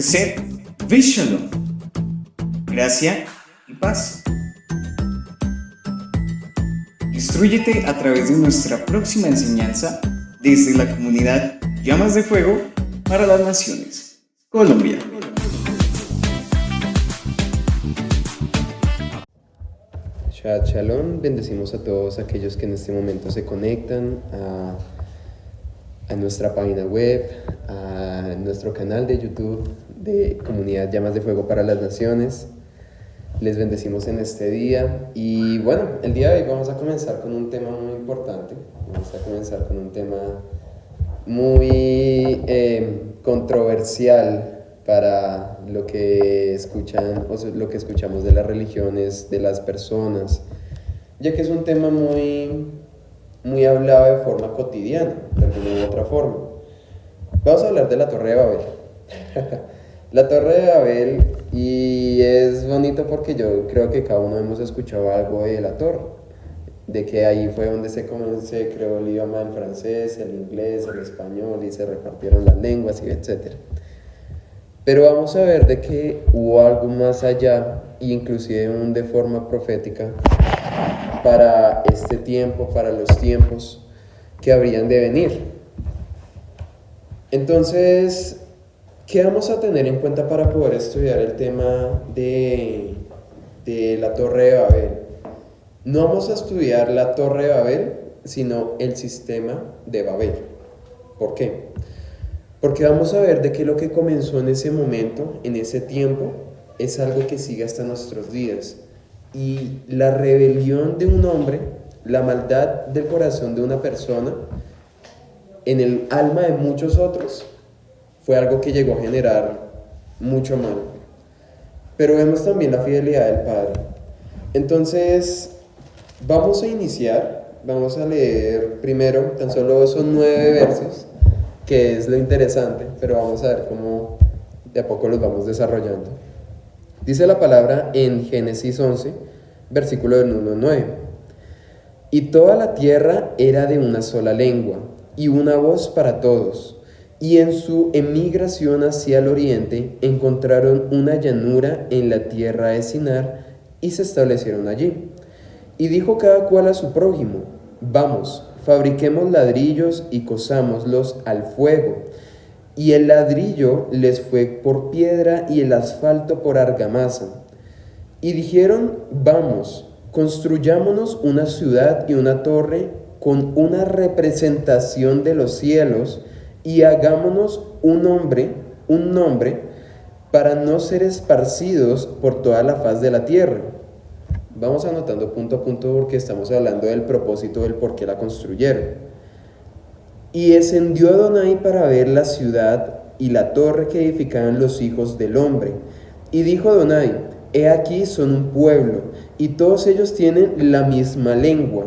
Sed Shalom, gracia y paz. Instrúyete a través de nuestra próxima enseñanza desde la comunidad Llamas de Fuego para las Naciones, Colombia. Shabbat Shalom, bendecimos a todos aquellos que en este momento se conectan a nuestra página web, a nuestro canal de YouTube de Comunidad Llamas de Fuego para las Naciones. Les bendecimos en este día y bueno, el día de hoy vamos a comenzar con un tema muy importante, vamos a comenzar con un tema muy controversial para lo que escuchan o lo que escuchamos de las religiones, de las personas, ya que es un tema muy hablado de forma cotidiana, de alguna u otra forma. Vamos a hablar de la Torre de Babel. La Torre de Babel, y es bonito porque yo creo que cada uno hemos escuchado algo de la Torre, de que ahí fue donde se creó el idioma en francés, el inglés, el español, y se repartieron las lenguas, y etc. Pero vamos a ver de que hubo algo más allá, inclusive de forma profética, para este tiempo, para los tiempos que habrían de venir. Entonces, ¿qué vamos a tener en cuenta para poder estudiar el tema de la Torre de Babel? No vamos a estudiar la Torre de Babel, sino el sistema de Babel. ¿Por qué? Porque vamos a ver de que lo que comenzó en ese momento, en ese tiempo, es algo que sigue hasta nuestros días. Y la rebelión de un hombre, la maldad del corazón de una persona, en el alma de muchos otros, fue algo que llegó a generar mucho mal. Pero vemos también la fidelidad del Padre. Entonces, vamos a iniciar, vamos a leer primero, tan solo son 9 versos, que es lo interesante, pero vamos a ver cómo de a poco los vamos desarrollando. Dice la palabra en Génesis 11, versículo del 1 al 9. Y toda la tierra era de una sola lengua, y una voz para todos. Y en su emigración hacia el oriente encontraron una llanura en la tierra de Sinar, y se establecieron allí. Y dijo cada cual a su prójimo: vamos, fabriquemos ladrillos y cosámoslos al fuego. Y el ladrillo les fue por piedra y el asfalto por argamasa. Y dijeron: vamos, construyámonos una ciudad y una torre con una representación de los cielos, y hagámonos un nombre para no ser esparcidos por toda la faz de la tierra. Vamos anotando punto a punto porque estamos hablando del propósito del por qué la construyeron. Y descendió Adonai para ver la ciudad y la torre que edificaban los hijos del hombre. Y dijo Adonai: he aquí son un pueblo, y todos ellos tienen la misma lengua.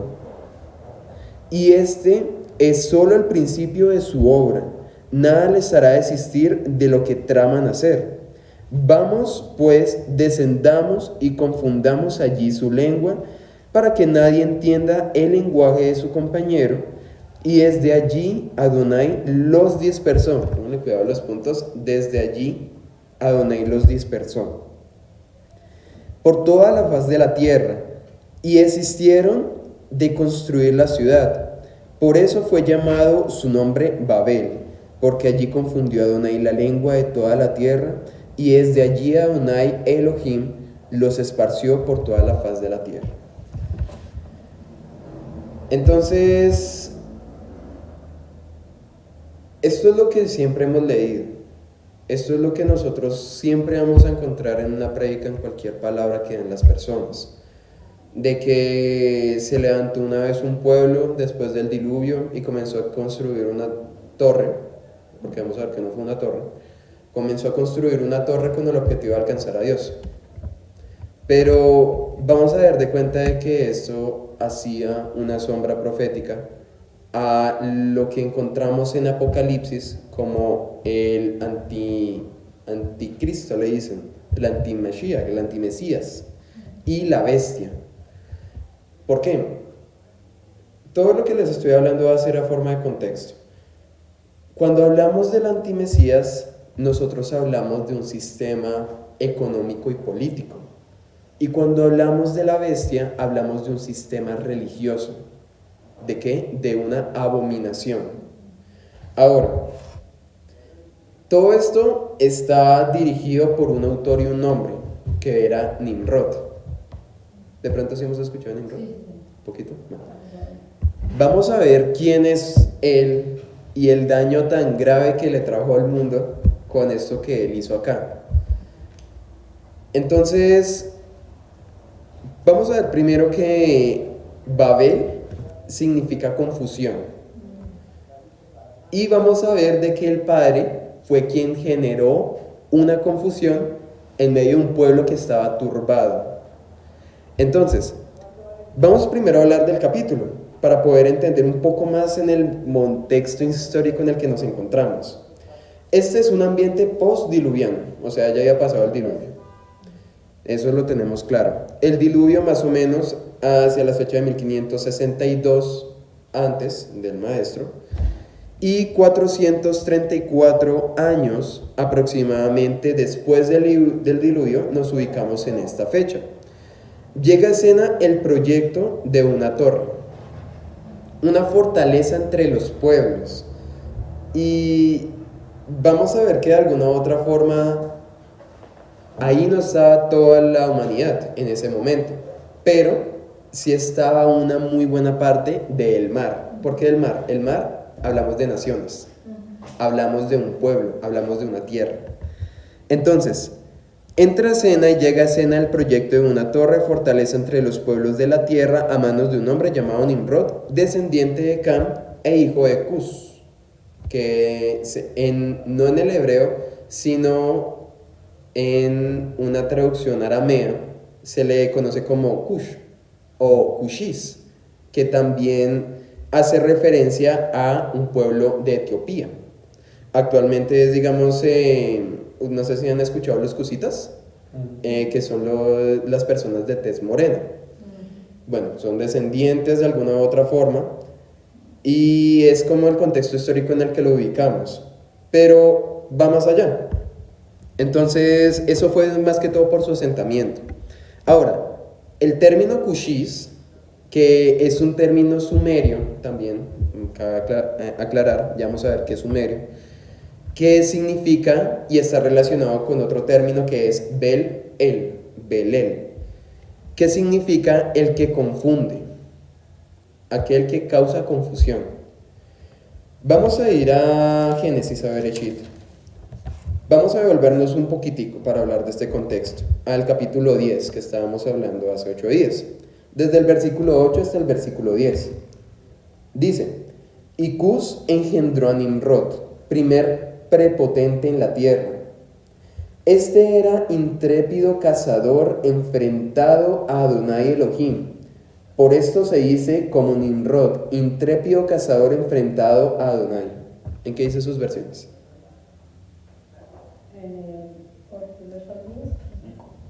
Y este es solo el principio de su obra, nada les hará desistir de lo que traman hacer. Vamos, pues, descendamos y confundamos allí su lengua, para que nadie entienda el lenguaje de su compañero. Y desde allí Adonai los dispersó. Pónganle cuidado a los puntos. Desde allí Adonai los dispersó por toda la faz de la tierra, y desistieron de construir la ciudad. Por eso fue llamado su nombre Babel, porque allí confundió Adonai la lengua de toda la tierra, y desde allí Adonai Elohim los esparció por toda la faz de la tierra. Entonces, esto es lo que siempre hemos leído. Esto es lo que nosotros siempre vamos a encontrar en una prédica, en cualquier palabra que den las personas. De que se levantó una vez un pueblo después del diluvio y comenzó a construir una torre, porque vamos a ver que no fue una torre, comenzó a construir una torre con el objetivo de alcanzar a Dios. Pero vamos a dar de cuenta de que esto hacía una sombra profética a lo que encontramos en Apocalipsis como el anticristo, le dicen, el antimashiach, el antimesías y la bestia. ¿Por qué? Todo lo que les estoy hablando va a ser a forma de contexto. Cuando hablamos del antimesías, nosotros hablamos de un sistema económico y político. Y cuando hablamos de la bestia, hablamos de un sistema religioso. ¿De qué? De una abominación. Ahora, todo esto está dirigido por un autor y un hombre, que era Nimrod. ¿De pronto sí hemos escuchado a Nimrod? Sí. ¿Un poquito? No. Vamos a ver quién es él y el daño tan grave que le trajo al mundo con esto que él hizo acá. Entonces, vamos a ver primero que Babel significa confusión. Y vamos a ver de que el Padre fue quien generó una confusión en medio de un pueblo que estaba turbado. Entonces, vamos primero a hablar del capítulo para poder entender un poco más en el contexto histórico en el que nos encontramos. Este es un ambiente post-diluviano, o sea, ya había pasado el diluvio. Eso lo tenemos claro. El diluvio más o menos hacia la fecha de 1562 antes del maestro y 434 años aproximadamente después del diluvio nos ubicamos en esta fecha. Llega a escena el proyecto de una torre, una fortaleza entre los pueblos, y vamos a ver que de alguna u otra forma ahí no estaba toda la humanidad en ese momento, pero sí estaba una muy buena parte del mar. ¿Por qué del mar? El mar, hablamos de naciones, hablamos de un pueblo, hablamos de una tierra. Entonces, entra a escena y llega a escena el proyecto de una torre fortaleza entre los pueblos de la tierra a manos de un hombre llamado Nimrod, descendiente de Cam e hijo de Cus, que no en el hebreo, sino en una traducción aramea se le conoce como Cush o Cushis, que también hace referencia a un pueblo de Etiopía. Actualmente es, digamos, no sé si han escuchado los cusitas, que son las personas de tez morena. Bueno, son descendientes de alguna u otra forma y es como el contexto histórico en el que lo ubicamos, pero va más allá. Entonces, eso fue más que todo por su asentamiento. Ahora, el término Cushis, que es un término sumerio también, cabe aclarar, ya vamos a ver qué es sumerio, que significa y está relacionado con otro término que es Belel, que significa el que confunde, aquel que causa confusión. Vamos a ir a Génesis a ver Echito. Vamos a devolvernos un poquitico para hablar de este contexto, al capítulo 10 que estábamos hablando hace 8 días, desde el versículo 8 hasta el versículo 10. Dice, y Cus engendró a Nimrod, primer prepotente en la tierra. Este era intrépido cazador enfrentado a Adonai Elohim. Por esto se dice como Nimrod, intrépido cazador enfrentado a Adonai. ¿En qué dice sus versiones?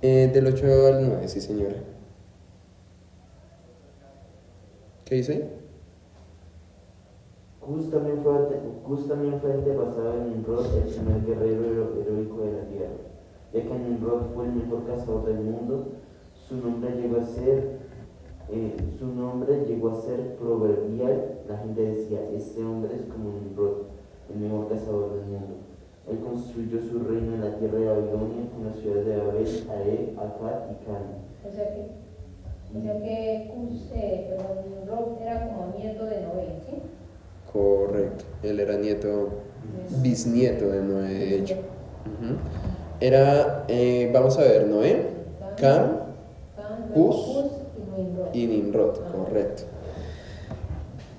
Del 8 al 9, sí señora. ¿Qué dice ahí? Cus también fue antepasado de Nimrod, el primer guerrero heroico de la tierra. Ya que Nimrod fue el mejor cazador del mundo, su nombre llegó a ser proverbial. La gente decía, este hombre es como Nimrod, el mejor cazador del mundo. Él construyó su reino en la tierra de Babilonia, con las ciudades de Babel, Are, Akkad y Calne. O sea que Nimrod era como nieto de Noé, ¿sí? Correcto, él era bisnieto de Noé, de hecho. Era, vamos a ver, Noé, Cam, Cus y Nimrod, correcto.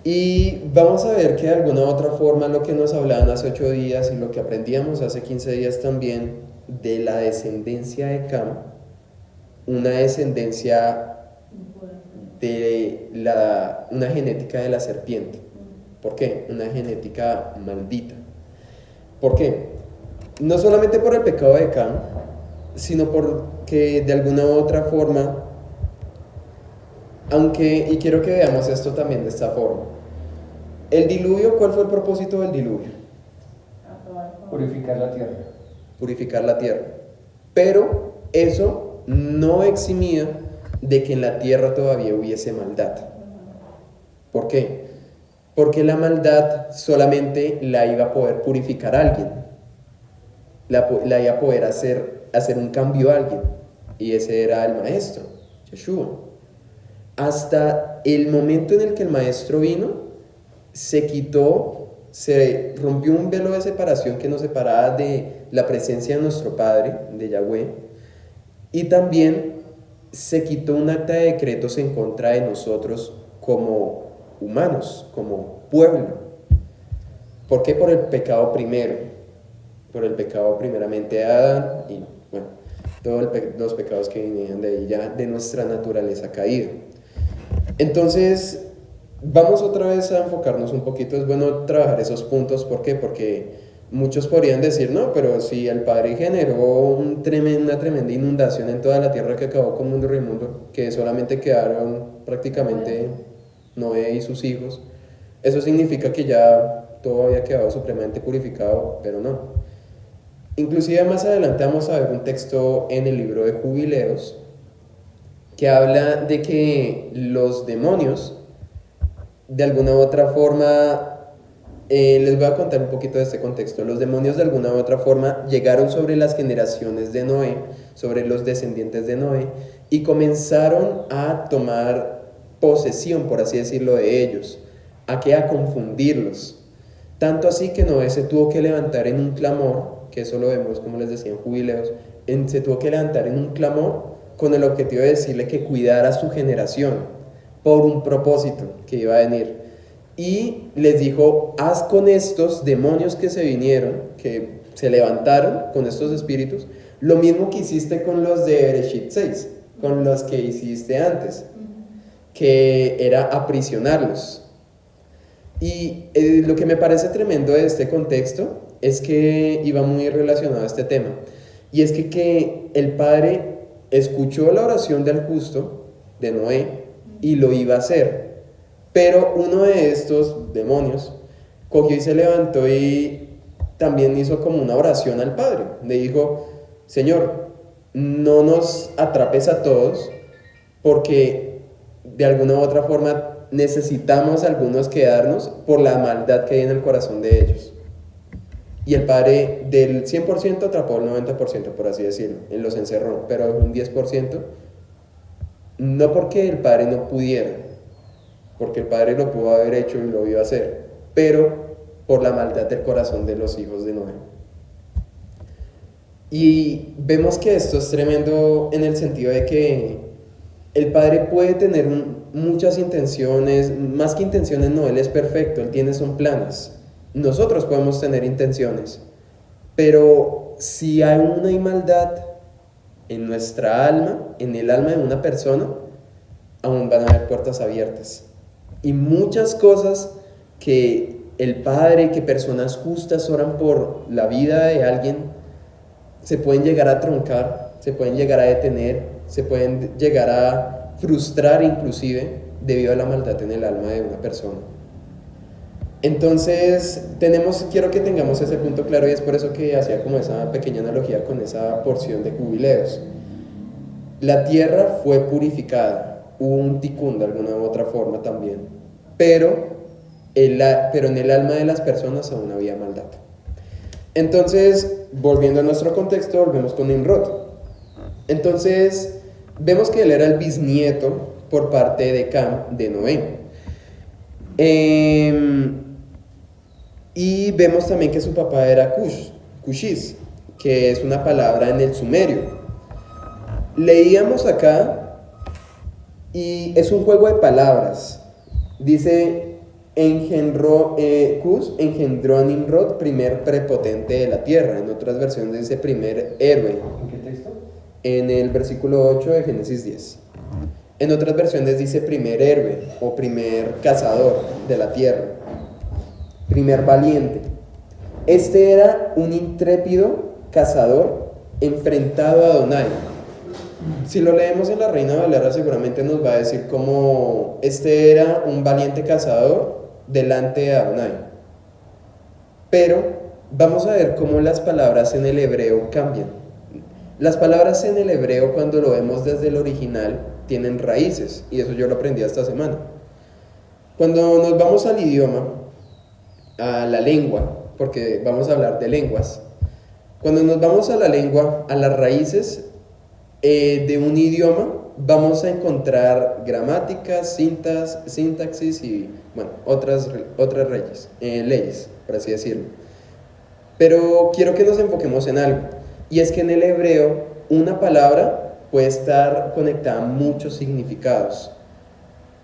Y vamos a ver que de alguna u otra forma lo que nos hablaban hace 8 días y lo que aprendíamos hace 15 días también de la descendencia de Cam, una descendencia de una genética de la serpiente. ¿Por qué? Una genética maldita. ¿Por qué? No solamente por el pecado de Cam, sino porque de alguna u otra forma, y quiero que veamos esto también de esta forma. El diluvio, ¿cuál fue el propósito del diluvio? Purificar la tierra. purificar la tierra. Pero eso no eximía de que en la tierra todavía hubiese maldad. ¿Por qué? Porque la maldad solamente la iba a poder purificar alguien, la iba a poder hacer un cambio a alguien, y ese era el maestro, Yeshua. Hasta el momento en el que el maestro vino, se rompió un velo de separación que nos separaba de la presencia de nuestro Padre, de Yahweh, y también se quitó un acta de decretos en contra de nosotros como humanos, como pueblo. ¿Por qué? Por el pecado primero, por el pecado primeramente de Adán y bueno, todos los pecados que venían de ahí ya, de nuestra naturaleza caída. Entonces, vamos otra vez a enfocarnos un poquito. Es bueno trabajar esos puntos. ¿Por qué? Porque muchos podrían decir, no, pero si el Padre generó una tremenda inundación en toda la tierra que acabó con mundo y mundo, que solamente quedaron prácticamente Noé y sus hijos, eso significa que ya todo había quedado supremamente purificado, pero no. Inclusive más adelante vamos a ver un texto en el libro de Jubileos que habla de que los demonios, de alguna u otra forma, les voy a contar un poquito de este contexto. Los demonios de alguna u otra forma llegaron sobre las generaciones de Noé, sobre los descendientes de Noé, y comenzaron a tomar posesión, por así decirlo, de ellos, a confundirlos. Tanto así que Noé se tuvo que levantar en un clamor, que eso lo vemos, como les decía, en Jubileos, se tuvo que levantar en un clamor con el objetivo de decirle que cuidara a su generación por un propósito que iba a venir. Y les dijo, haz con estos demonios que se vinieron, que se levantaron con estos espíritus, lo mismo que hiciste con los de Bereshit 6, con los que hiciste antes, que era aprisionarlos. Y lo que me parece tremendo de este contexto es que iba muy relacionado a este tema, y es que el Padre escuchó la oración del justo, de Noé, y lo iba a hacer, pero uno de estos demonios cogió y se levantó y también hizo como una oración al Padre. Le dijo, Señor, no nos atrapes a todos, porque de alguna u otra forma necesitamos algunos quedarnos por la maldad que hay en el corazón de ellos. Y el Padre del 100% atrapó el 90%, por así decirlo, en los encerró, pero un 10%, no porque el Padre no pudiera, porque el Padre lo pudo haber hecho y lo iba a hacer, pero por la maldad del corazón de los hijos de Noé. Y vemos que esto es tremendo en el sentido de que el Padre puede tener muchas intenciones, más que intenciones, no, Él es perfecto, Él tiene son planes. Nosotros podemos tener intenciones, pero si hay una maldad en nuestra alma, en el alma de una persona, aún van a haber puertas abiertas. Y muchas cosas que el Padre, que personas justas oran por la vida de alguien, se pueden llegar a truncar, se pueden llegar a detener, se pueden llegar a frustrar inclusive debido a la maldad en el alma de una persona. Entonces quiero que tengamos ese punto claro, y es por eso que hacía como esa pequeña analogía con esa porción de Jubileos. La tierra fue purificada, hubo un tikkun de alguna u otra forma también, pero en el alma de las personas aún había maldad. Entonces, volviendo a nuestro contexto, volvemos con Nimrod. Entonces, vemos que él era el bisnieto por parte de Cam, de Noé. Y vemos también que su papá era Cushis, que es una palabra en el sumerio. Leíamos acá y es un juego de palabras. Dice, Cush engendró a Nimrod, primer prepotente de la tierra. En otras versiones dice primer héroe. ¿En qué texto? En el versículo 8 de Génesis 10. En otras versiones dice primer héroe o primer cazador de la tierra, primer valiente. Este era un intrépido cazador enfrentado a Adonai. Si lo leemos en la Reina Valera, seguramente nos va a decir cómo este era un valiente cazador delante de Adonai. Pero vamos a ver cómo las palabras en el hebreo cambian. Las palabras en el hebreo, cuando lo vemos desde el original, tienen raíces, y eso yo lo aprendí esta semana. Cuando nos vamos al idioma, a la lengua, porque vamos a hablar de lenguas, cuando nos vamos a la lengua, a las raíces de un idioma, vamos a encontrar gramáticas, sintaxis y, bueno, otras leyes, por así decirlo. Pero quiero que nos enfoquemos en algo, y es que en el hebreo una palabra puede estar conectada a muchos significados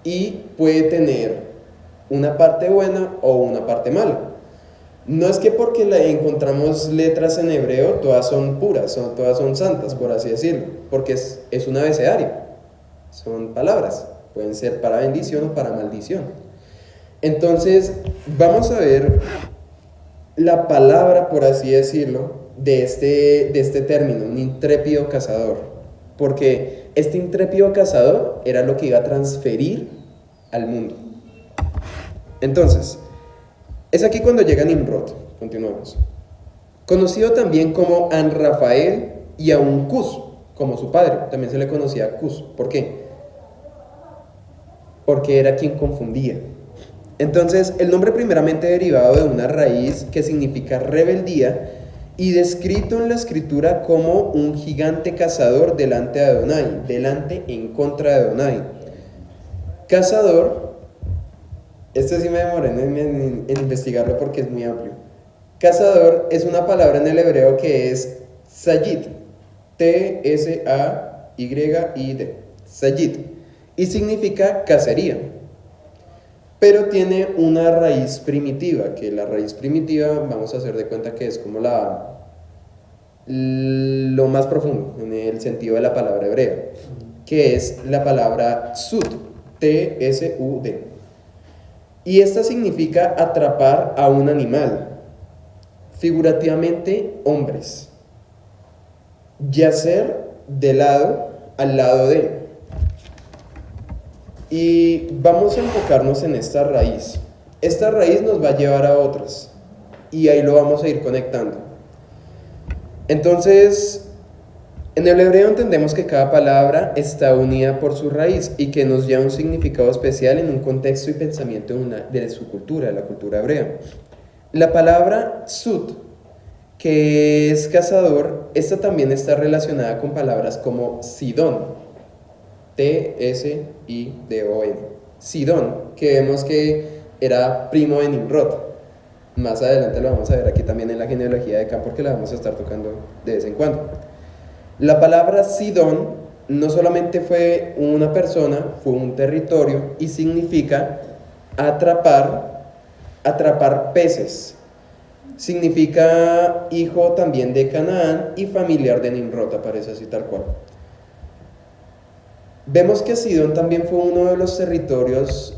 y puede tener una parte buena o una parte mala. No es que porque encontramos letras en hebreo todas son puras, todas son santas, por así decirlo, porque es un abecedario, son palabras, pueden ser para bendición o para maldición. Entonces vamos a ver la palabra, por así decirlo, de este término, un intrépido cazador, porque este intrépido cazador era lo que iba a transferir al mundo. Entonces, es aquí cuando llega Nimrod. Continuamos. Conocido también como An-Rafael y aún Cus, como su padre, también se le conocía a Cus. ¿Por qué? Porque era quien confundía. Entonces, el nombre primeramente derivado de una raíz que significa rebeldía y descrito en la escritura como un gigante cazador delante de Adonai, delante en contra de Adonai. Cazador, esto sí me demoré en investigarlo porque es muy amplio. Cazador es una palabra en el hebreo que es Sayid, T-S-A-Y-I-D, Sayid, y significa cacería. Pero tiene una raíz primitiva, que la raíz primitiva vamos a hacer de cuenta que es como lo más profundo en el sentido de la palabra hebrea, que es la palabra Sud, T-S-U-D. Y esta significa atrapar a un animal, figurativamente hombres, yacer de lado al lado de. Y vamos a enfocarnos en esta raíz. Esta raíz nos va a llevar a otras y ahí lo vamos a ir conectando. Entonces, en el hebreo entendemos que cada palabra está unida por su raíz y que nos lleva un significado especial en un contexto y pensamiento de su cultura, de la cultura hebrea. La palabra sud, que es cazador, esta también está relacionada con palabras como Sidón, T-S-I-D-O-N, Sidón, que vemos que era primo de Nimrod. Más adelante lo vamos a ver aquí también en la genealogía de Cam, porque la vamos a estar tocando de vez en cuando. La palabra Sidón no solamente fue una persona, fue un territorio y significa atrapar peces. Significa hijo también de Canaán y familiar de Nimrod, aparece así tal cual. Vemos que Sidón también fue uno de los territorios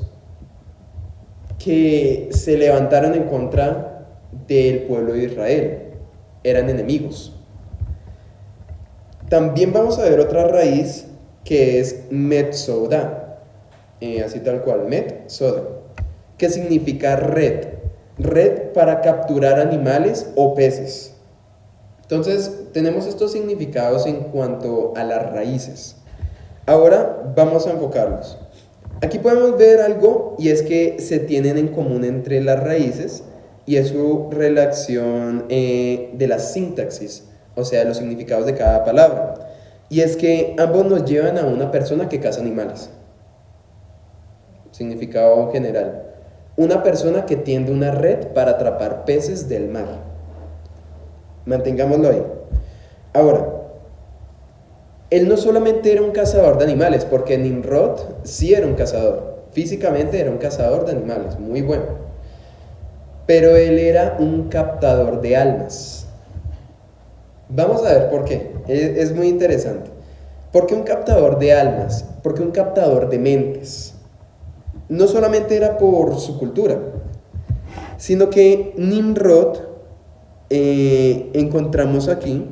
que se levantaron en contra del pueblo de Israel. Eran enemigos. También vamos a ver otra raíz que es Metzoda, así tal cual, Metzoda, que significa red para capturar animales o peces. Entonces tenemos estos significados en cuanto a las raíces. Ahora vamos a enfocarlos. Aquí podemos ver algo y es que se tienen en común entre las raíces y es su relación de la sintaxis, o sea, los significados de cada palabra. Y es que ambos nos llevan a una persona que caza animales. Significado general. Una persona que tiende una red para atrapar peces del mar. Mantengámoslo ahí. Ahora, él no solamente era un cazador de animales, porque Nimrod sí era un cazador. Físicamente era un cazador de animales, muy bueno. Pero él era un captador de almas. Vamos a ver por qué. Es muy interesante. ¿Por qué un captador de almas? ¿Por qué un captador de mentes? No solamente era por su cultura, sino que Nimrod, encontramos aquí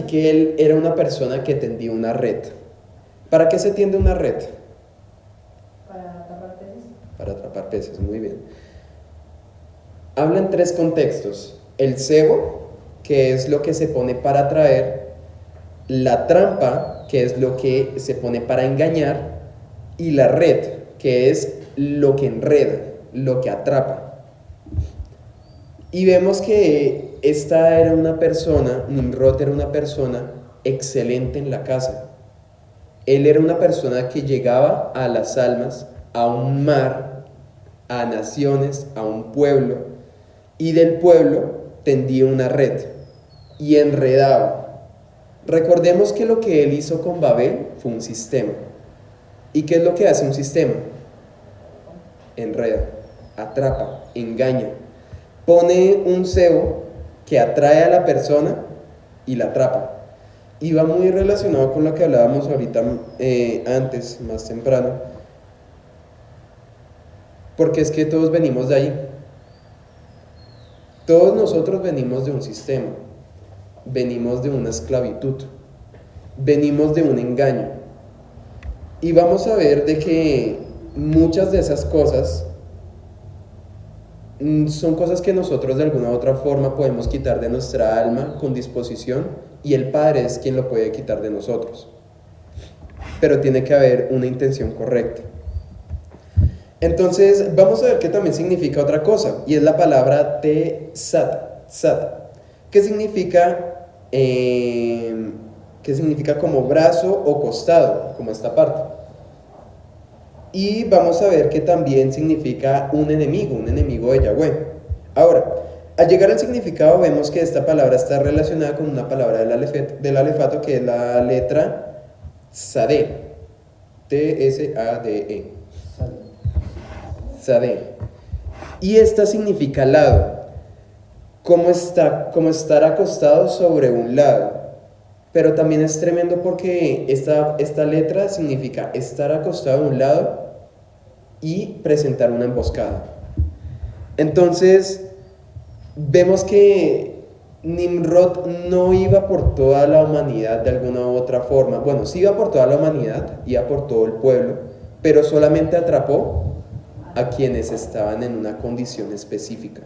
que él era una persona que tendía una red. ¿Para qué se tiende una red? Para atrapar peces. Para atrapar peces, muy bien. habla en tres contextos: el cebo, que es lo que se pone para atraer; la trampa, que es lo que se pone para engañar; y la red, que es lo que enreda, lo que atrapa. Y vemos que esta era una persona, Nimrod era una persona excelente en la caza. Él era una persona que llegaba a las almas, a un mar, a naciones, a un pueblo, y del pueblo tendía una red y enredaba. Recordemos que lo que él hizo con Babel fue un sistema. ¿Y qué es lo que hace un sistema? Enreda, atrapa, engaña. Pone un cebo que atrae a la persona y la atrapa. Y va muy relacionado con lo que hablábamos ahorita antes, más temprano, porque es que todos venimos de ahí. Todos nosotros venimos de un sistema, venimos de una esclavitud, venimos de un engaño. Y vamos a ver de que muchas de esas cosas son cosas que nosotros de alguna u otra forma podemos quitar de nuestra alma con disposición, y el Padre es quien lo puede quitar de nosotros. Pero tiene que haber una intención correcta. Entonces vamos a ver que también significa otra cosa, y es la palabra sat, que significa como brazo o costado, como esta parte. Y vamos a ver que también significa un enemigo de Yahweh. Ahora, al llegar al significado vemos que esta palabra está relacionada con una palabra del alefato, que es la letra Sadeh, T-S-A-D-E, Sadeh. Y esta significa lado, como estar acostado sobre un lado. Pero también es tremendo porque esta letra significa estar acostado a un lado y presentar una emboscada. Entonces, vemos que Nimrod no iba por toda la humanidad de alguna u otra forma. Bueno, sí iba por toda la humanidad, iba por todo el pueblo, pero solamente atrapó a quienes estaban en una condición específica,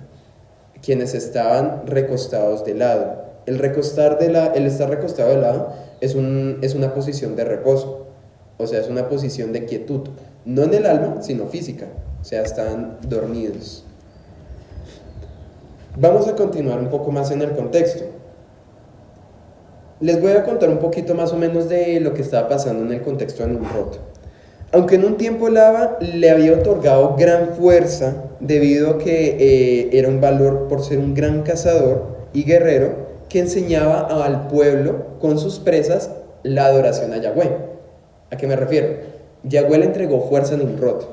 quienes estaban recostados de lado. El estar recostado de lado es una posición de reposo, o sea, es una posición de quietud, no en el alma, sino física, o sea, están dormidos. Vamos a continuar un poco más en el contexto. Les voy a contar un poquito más o menos de lo que estaba pasando en el contexto de Nimrod. Aunque en un tiempo Laba le había otorgado gran fuerza debido a que era un valor por ser un gran cazador y guerrero que enseñaba al pueblo con sus presas la adoración a Yahweh. ¿A qué me refiero? Yahweh le entregó fuerza a Nimrod.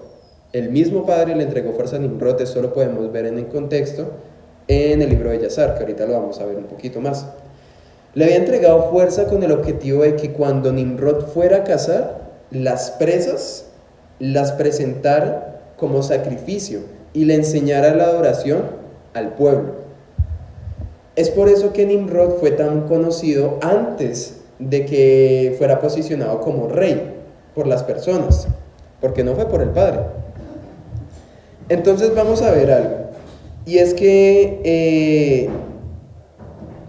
El mismo Padre le entregó fuerza a Nimrod. Esto lo podemos ver en el contexto en el libro de Yazar, que ahorita lo vamos a ver un poquito más. Le había entregado fuerza con el objetivo de que cuando Nimrod fuera a cazar, las presas las presentara como sacrificio y le enseñara la adoración al pueblo. Es por eso que Nimrod fue tan conocido antes de que fuera posicionado como rey por las personas, porque no fue por el Padre. Entonces vamos a ver algo, y es que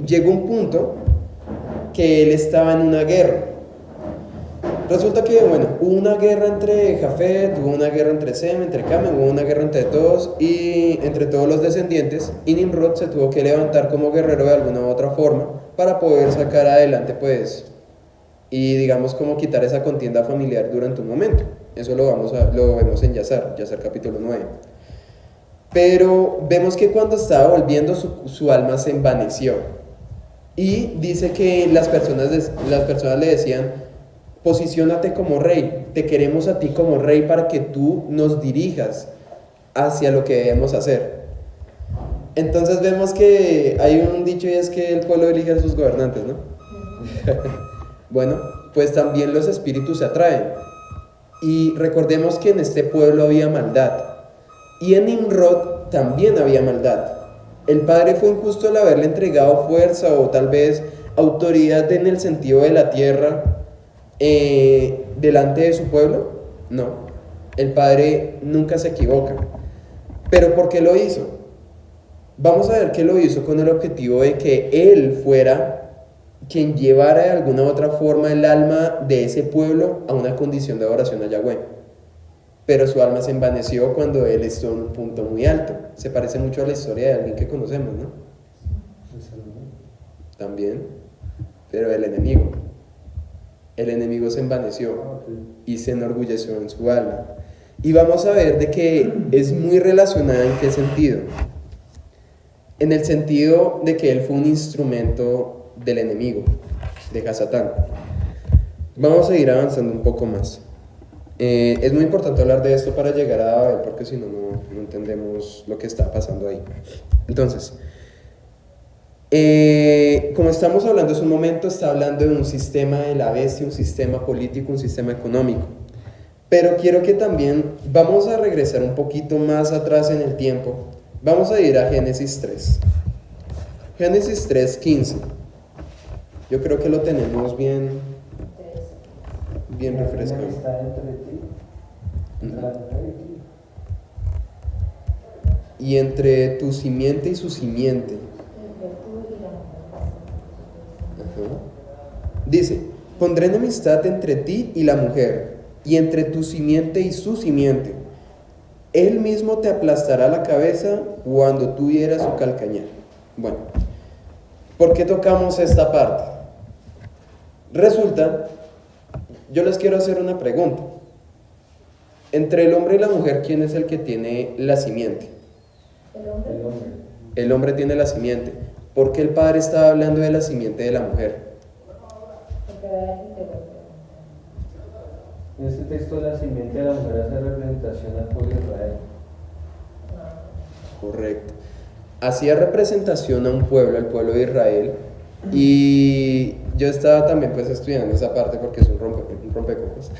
llegó un punto que él estaba en una guerra. Resulta que, hubo una guerra entre Jafet, hubo una guerra entre Sem, entre Cam, hubo una guerra entre todos y entre todos los descendientes, y Nimrod se tuvo que levantar como guerrero de alguna u otra forma para poder sacar adelante, y digamos como quitar esa contienda familiar durante un momento. Eso lo vemos en Yazar capítulo 9. Pero vemos que cuando estaba volviendo su alma se envaneció, y dice que las personas le decían: posiciónate como rey, te queremos a ti como rey para que tú nos dirijas hacia lo que debemos hacer. Entonces vemos que hay un dicho, y es que el pueblo elige a sus gobernantes, ¿no? Bueno, pues también los espíritus se atraen. Y recordemos que en este pueblo había maldad, y en Nimrod también había maldad. El Padre fue injusto al haberle entregado fuerza o tal vez autoridad en el sentido de la tierra delante de su pueblo. No, el Padre nunca se equivoca. ¿Pero por qué lo hizo? vamos a ver que lo hizo con el objetivo de que él fuera quien llevara de alguna u otra forma el alma de ese pueblo a una condición de adoración a Yahweh. Pero su alma se envaneció cuando él estuvo en un punto muy alto. Se parece mucho a la historia de alguien que conocemos, ¿no? También, pero el enemigo se envaneció y se enorgulleció en su alma. Y vamos a ver de que es muy relacionada. ¿En qué sentido? En el sentido de que él fue un instrumento del enemigo, de Hasatán. Vamos a ir avanzando un poco más. Es muy importante hablar de esto para llegar a Babel, porque si no, no entendemos lo que está pasando ahí. Entonces, como estamos hablando hace un momento, está hablando de un sistema de la bestia, un sistema político, un sistema económico. Pero quiero que también vamos a regresar un poquito más atrás en el tiempo. Vamos a ir a Génesis 3. Génesis 3:15. Yo creo que lo tenemos bien refrescado. Está entre ti, entre la mujer y ti. Y entre tu simiente y su simiente. Ajá. Dice, pondré enemistad entre ti y la mujer, y entre tu simiente y su simiente. Él mismo te aplastará la cabeza cuando tú hieras su calcañar. Bueno, ¿por qué tocamos esta parte? Resulta, yo les quiero hacer una pregunta. Entre el hombre y la mujer, ¿quién es el que tiene la simiente? El hombre. El hombre. El hombre tiene la simiente. ¿Por qué el padre estaba hablando de la simiente de la mujer? Porque había alguien que lo En este texto la simiente de la mujer hace representación al pueblo de Israel. Correcto. Hacía representación a un pueblo, al pueblo de Israel. Y yo estaba también pues estudiando esa parte porque es un rompecabezas.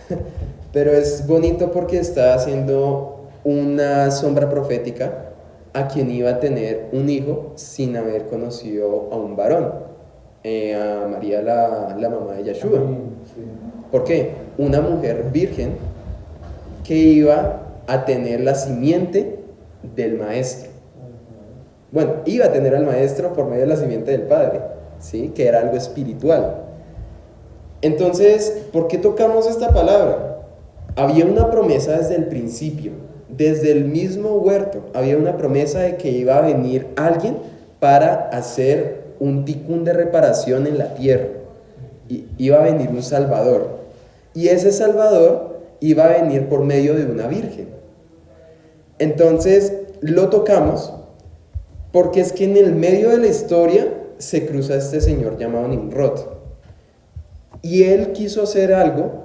Pero es bonito porque está haciendo una sombra profética a quien iba a tener un hijo sin haber conocido a un varón, a María la mamá de Yeshua. Sí. ¿Por qué? Una mujer virgen que iba a tener la simiente del maestro. Bueno, iba a tener al maestro por medio de la simiente del padre, ¿sí? Que era algo espiritual. Entonces, ¿por qué tocamos esta palabra? Había una promesa desde el principio, desde el mismo huerto, había una promesa de que iba a venir alguien para hacer un ticún de reparación en la tierra. Y iba a venir un Salvador. Y ese Salvador iba a venir por medio de una virgen. Entonces, lo tocamos porque es que en el medio de la historia se cruza este señor llamado Nimrod. Y él quiso hacer algo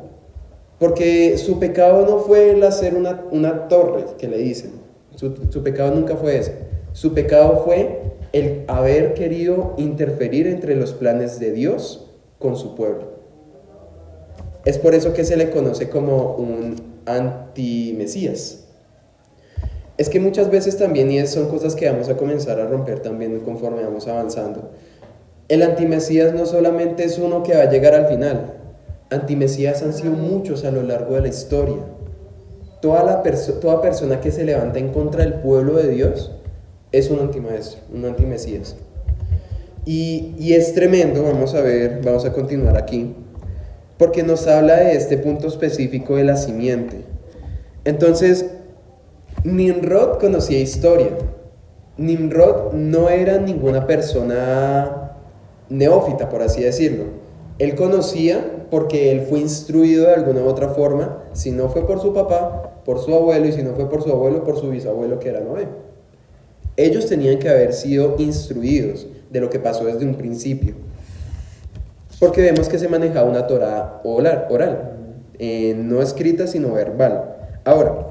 porque su pecado no fue el hacer una torre, que le dicen. Su pecado nunca fue ese. Su pecado fue el haber querido interferir entre los planes de Dios con su pueblo. Es por eso que se le conoce como un antimesías. Es que muchas veces también, y son cosas que vamos a comenzar a romper también conforme vamos avanzando, el antimesías no solamente es uno que va a llegar al final. Antimesías han sido muchos a lo largo de la historia. Toda persona que se levanta en contra del pueblo de Dios es un antimaestro, un antimesías. Y es tremendo, vamos a continuar aquí, porque nos habla de este punto específico de la simiente. Entonces, Nimrod conocía historia. Nimrod no era ninguna persona neófita, por así decirlo. Él conocía porque él fue instruido de alguna u otra forma, si no fue por su papá, por su abuelo, y si no fue por su abuelo, por su bisabuelo, que era Noé. Ellos tenían que haber sido instruidos de lo que pasó desde un principio, porque vemos que se manejaba una Torá oral, no escrita sino verbal. Ahora,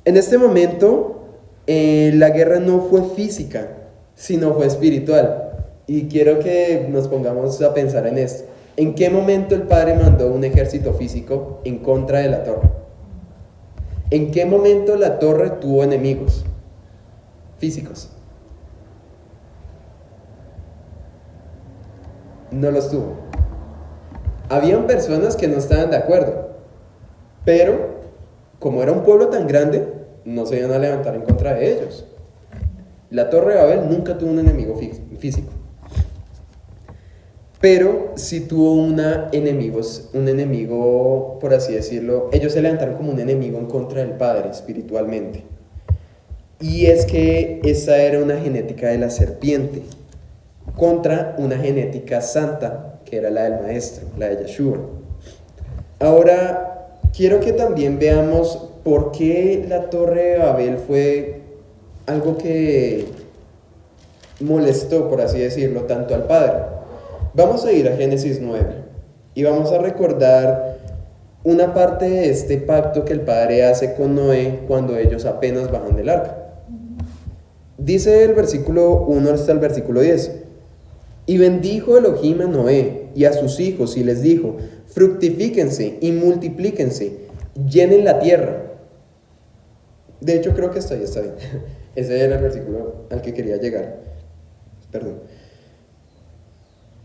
en este momento la guerra no fue física, sino fue espiritual. Y quiero que nos pongamos a pensar en esto. ¿En qué momento el Padre mandó un ejército físico en contra de la torre? ¿En qué momento la torre tuvo enemigos físicos? No los tuvo. Habían personas que no estaban de acuerdo, pero como era un pueblo tan grande, no se iban a levantar en contra de ellos. La Torre de Babel nunca tuvo un enemigo físico, pero sí tuvo un enemigo, por así decirlo. Ellos se levantaron como un enemigo en contra del Padre espiritualmente. Y es que esa era una genética de la serpiente contra una genética santa que era la del Maestro, la de Yeshua. Ahora, quiero que también veamos por qué la Torre de Babel fue algo que molestó, por así decirlo, tanto al Padre. Vamos a ir a Génesis 9 y vamos a recordar una parte de este pacto que el Padre hace con Noé cuando ellos apenas bajan del arca. Dice el versículo 1 hasta el versículo 10: y bendijo Elohim a Noé y a sus hijos y les dijo: fructifíquense y multiplíquense, llenen la tierra. De hecho, creo que está bien. Ese era el versículo al que quería llegar. Perdón.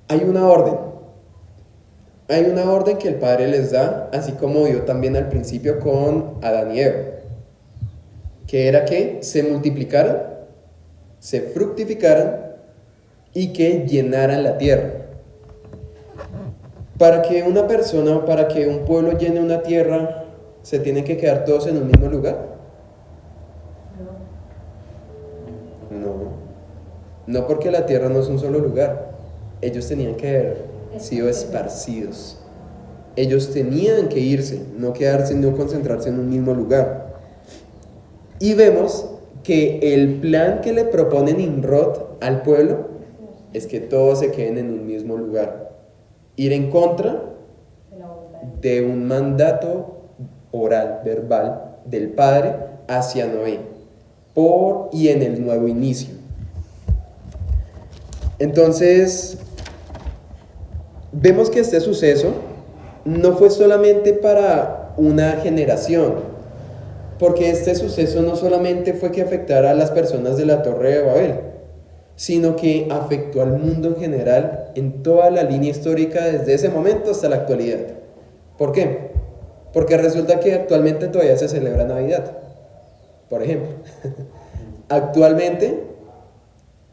Hay una orden que el Padre les da, así como dio también al principio con Adán y Eva, que era que se multiplicaran, se fructificaran y que llenaran la tierra. Para que una persona o para que un pueblo llene una tierra, ¿se tienen que quedar todos en un mismo lugar? No, porque la tierra no es un solo lugar. Ellos tenían que haber sido esparcidos. Ellos tenían que irse, no quedarse, no concentrarse en un mismo lugar. Y vemos que el plan que le propone Nimrod al pueblo es que todos se queden en un mismo lugar. Ir en contra de un mandato oral, verbal, del Padre hacia Noé, y en el nuevo inicio. Entonces, vemos que este suceso no fue solamente para una generación, porque este suceso no solamente fue que afectara a las personas de la Torre de Babel, sino que afectó al mundo en general, en toda la línea histórica desde ese momento hasta la actualidad. ¿Por qué? Porque resulta que actualmente todavía se celebra Navidad, por ejemplo. Actualmente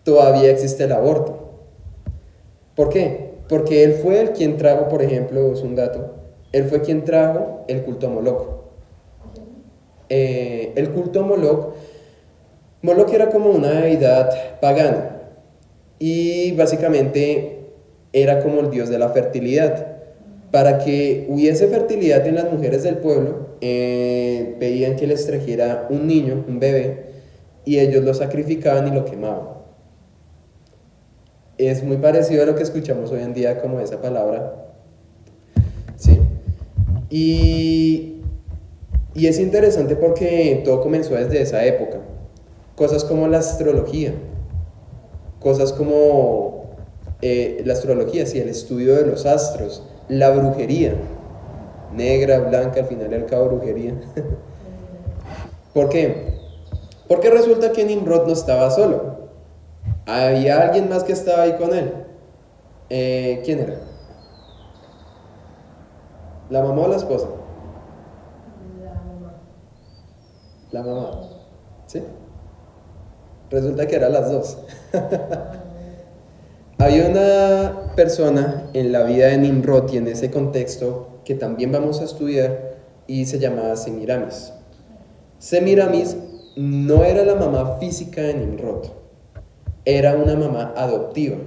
todavía existe el aborto. ¿Por qué? Porque él fue el quien trajo, por ejemplo, es un dato, él fue quien trajo el culto a Moloch. El culto a Moloch era como una deidad pagana y básicamente era como el dios de la fertilidad. Para que hubiese fertilidad en las mujeres del pueblo, pedían que les trajera un niño, un bebé, y ellos lo sacrificaban y lo quemaban. Es muy parecido a lo que escuchamos hoy en día como esa palabra, ¿sí? Y es interesante porque todo comenzó desde esa época. Cosas como la astrología, la astrología, sí, el estudio de los astros, la brujería, negra, blanca, al final y al cabo brujería. ¿Por qué? Porque resulta que Nimrod no estaba solo. Había alguien más que estaba ahí con él. ¿Quién era? ¿La mamá o la esposa? La mamá. ¿Sí? Resulta que eran las dos. Había una persona en la vida de Nimrod y en ese contexto que también vamos a estudiar y se llamaba Semiramis. Semiramis no era la mamá física de Nimrod, era una mamá adoptiva.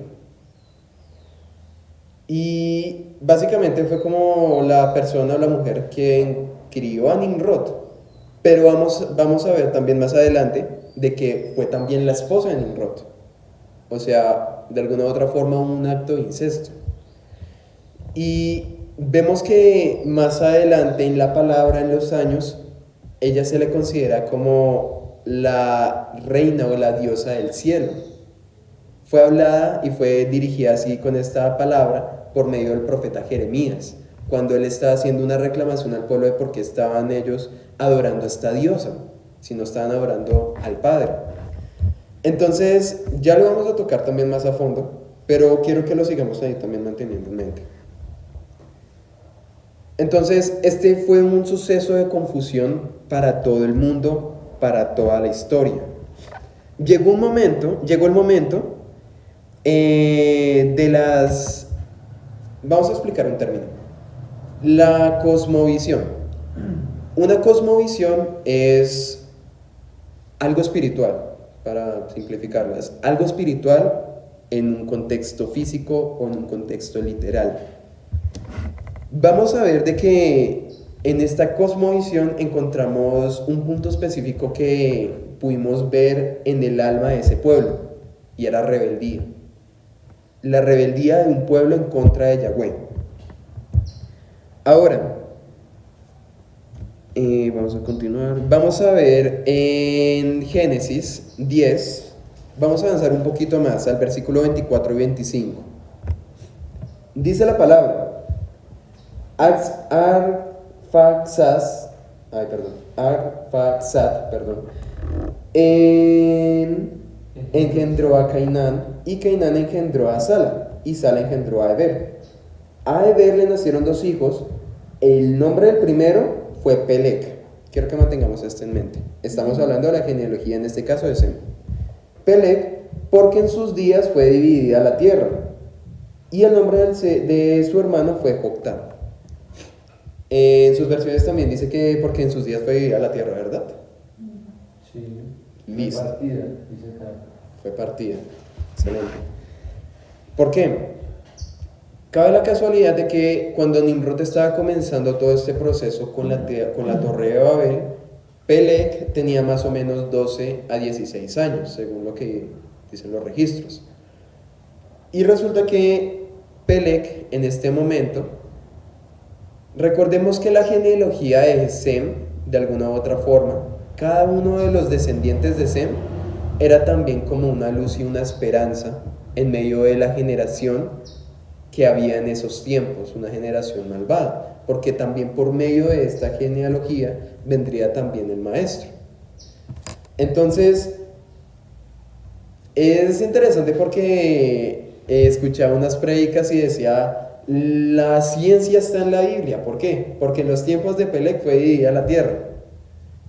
Y básicamente fue como la persona o la mujer que crió a Nimrod. Pero vamos a ver también más adelante de que fue también la esposa de Nimrod. O sea, de alguna u otra forma un acto de incesto. Y vemos que más adelante en la palabra, en los años, ella se le considera como la reina o la diosa del cielo. Fue hablada y fue dirigida así con esta palabra por medio del profeta Jeremías, cuando él estaba haciendo una reclamación al pueblo de por qué estaban ellos adorando a esta diosa, si no estaban adorando al Padre. Entonces, ya lo vamos a tocar también más a fondo, pero quiero que lo sigamos ahí también manteniendo en mente. Entonces, este fue un suceso de confusión para todo el mundo, para toda la historia. llegó el momento de las... Vamos a explicar un término. La cosmovisión. Una cosmovisión es algo espiritual, para simplificarlas. Algo espiritual en un contexto físico o en un contexto literal. Vamos a ver de que en esta cosmovisión encontramos un punto específico que pudimos ver en el alma de ese pueblo, y era rebeldía. La rebeldía de un pueblo en contra de Yahweh. Ahora, vamos a continuar. Vamos a ver en Génesis 10, vamos a avanzar un poquito más al versículo 24 y 25. Dice la palabra: Arfaxad, engendró a Cainán, y Cainán engendró a Sala, y Sala engendró a Eber. A Eber le nacieron dos hijos. El nombre del primero fue Peleg. Quiero que mantengamos esto en mente. Estamos hablando de la genealogía, en este caso de Sem. Peleg, porque en sus días fue dividida la tierra. Y el nombre de su hermano fue Joctán. En sus versiones también dice que porque en sus días fue dividida la tierra, ¿verdad? Sí. Listo. Partida, dice acá. Fue partida. Excelente. ¿Por qué? Cabe la casualidad de que cuando Nimrod estaba comenzando todo este proceso con la Torre de Babel, Peleg tenía más o menos 12 a 16 años, según lo que dicen los registros. Y resulta que Peleg, en este momento, recordemos que la genealogía de Sem, de alguna u otra forma, cada uno de los descendientes de Sem era también como una luz y una esperanza en medio de la generación que había en esos tiempos, una generación malvada, porque también por medio de esta genealogía vendría también el maestro. Entonces, es interesante porque escuchaba unas prédicas y decía: la ciencia está en la Biblia. ¿Por qué? Porque en los tiempos de Peleg fue dividida la tierra.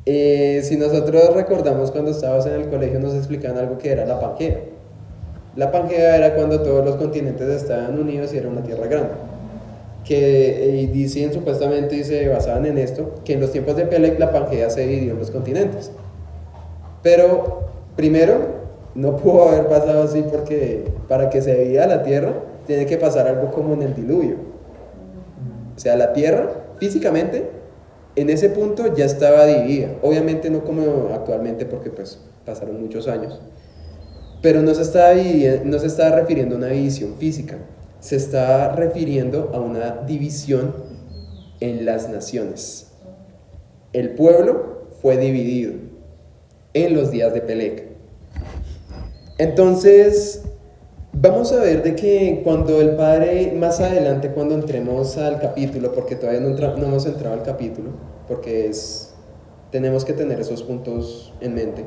Si nosotros recordamos cuando estábamos en el colegio, nos explicaban algo que era la Pangea. La Pangea era cuando todos los continentes estaban unidos y era una tierra grande. Que dicen, supuestamente, y se basaban en esto, que en los tiempos de Peleg la Pangea se dividió en los continentes. Pero, primero, no pudo haber pasado así, porque para que se divida la tierra, tiene que pasar algo como en el diluvio. O sea, la tierra, físicamente, en ese punto ya estaba dividida. Obviamente no como actualmente, porque pues pasaron muchos años. Pero no se está refiriendo a una división física, se está refiriendo a una división en las naciones. El pueblo fue dividido en los días de Peleg. Entonces, vamos a ver de que cuando el Padre, más adelante, cuando entremos al capítulo, porque todavía no hemos entrado al capítulo, porque tenemos que tener esos puntos en mente.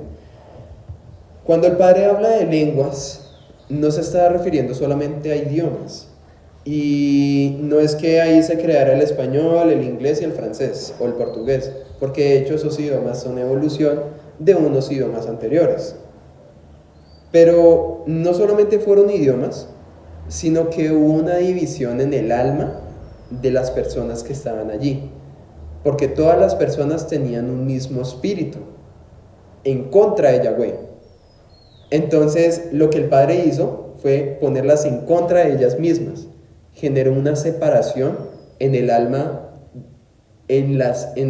Cuando el Padre habla de lenguas, no se está refiriendo solamente a idiomas. Y no es que ahí se creara el español, el inglés y el francés, o el portugués, porque de hecho esos idiomas son evolución de unos idiomas anteriores. Pero no solamente fueron idiomas, sino que hubo una división en el alma de las personas que estaban allí. Porque todas las personas tenían un mismo espíritu en contra de Yahweh. Entonces, lo que el Padre hizo fue ponerlas en contra de ellas mismas. Generó una separación en el alma, en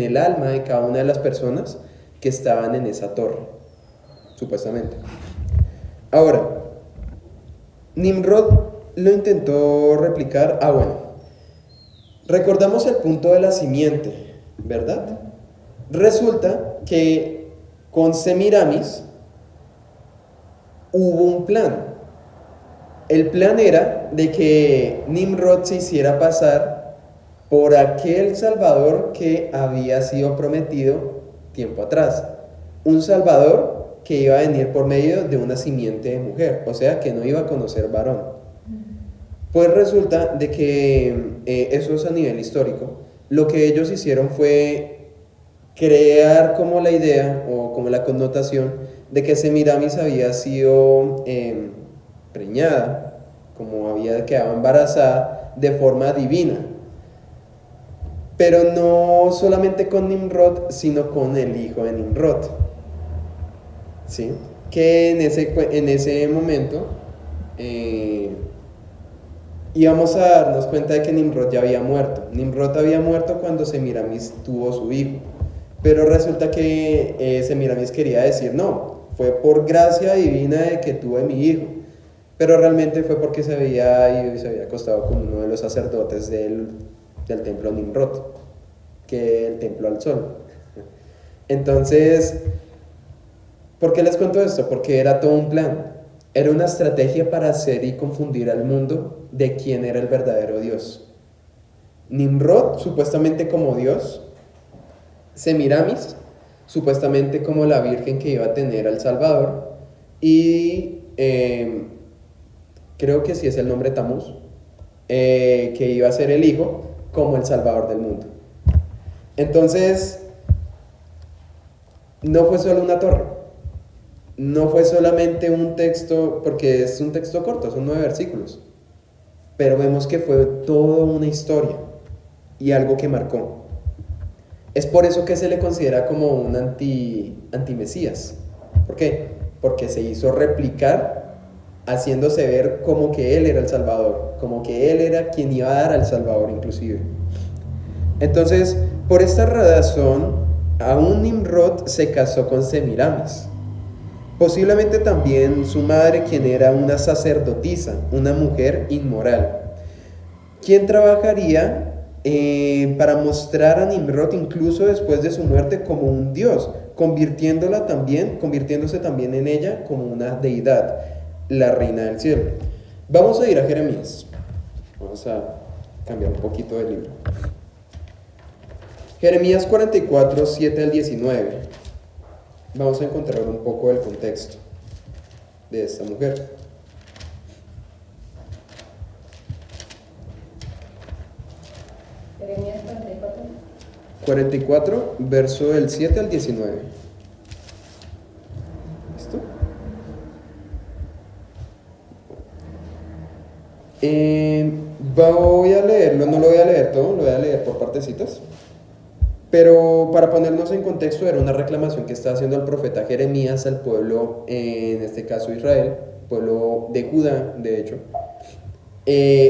el alma de cada una de las personas que estaban en esa torre, supuestamente. Ahora, Nimrod lo intentó replicar. Bueno, recordamos el punto de la simiente, ¿verdad? Resulta que con Semiramis hubo un plan. El plan era de que Nimrod se hiciera pasar por aquel Salvador que había sido prometido tiempo atrás. Un Salvador que iba a venir por medio de una simiente de mujer, o sea que no iba a conocer varón. Pues resulta de que eso es a nivel histórico. Lo que ellos hicieron fue crear como la idea o como la connotación de que Semiramis había sido preñada, como había quedado embarazada de forma divina, pero no solamente con Nimrod, sino con el hijo de Nimrod, ¿sí? Que en ese momento íbamos a darnos cuenta de que Nimrod ya había muerto. Nimrod había muerto cuando Semiramis tuvo su hijo, pero resulta que Semiramis quería decir, no, fue por gracia divina de que tuve mi hijo, pero realmente fue porque se había ido y se había acostado con uno de los sacerdotes del templo Nimrod, que es el templo al sol. Entonces, ¿por qué les cuento esto? Porque era todo un plan, era una estrategia para hacer y confundir al mundo de quién era el verdadero Dios. Nimrod, supuestamente como Dios, Semiramis, supuestamente como la virgen que iba a tener al Salvador, y creo que sí es el nombre Tamuz, que iba a ser el hijo como el Salvador del mundo. Entonces, no fue solo una torre, no fue solamente un texto, porque es un texto corto, son 9 versículos, pero vemos que fue toda una historia y algo que marcó. Es por eso que se le considera como un antimesías. ¿Por qué? Porque se hizo replicar, haciéndose ver como que él era el Salvador, como que él era quien iba a dar al Salvador inclusive. Entonces, por esta razón, aún Nimrod se casó con Semiramis. Posiblemente también su madre, quien era una sacerdotisa, una mujer inmoral, quien trabajaría para mostrar a Nimrod incluso después de su muerte como un dios, convirtiéndose también en ella como una deidad, la reina del cielo. Vamos a ir a Jeremías. Vamos a cambiar un poquito de libro. Jeremías 44, 7 al 19. Vamos a encontrar un poco del contexto de esta mujer. Jeremías 44. 44, verso del 7 al 19. ¿Listo? Voy a leerlo, no lo voy a leer todo, lo voy a leer por partecitas. Pero para ponernos en contexto, era una reclamación que estaba haciendo el profeta Jeremías al pueblo, en este caso Israel, pueblo de Judá, de hecho,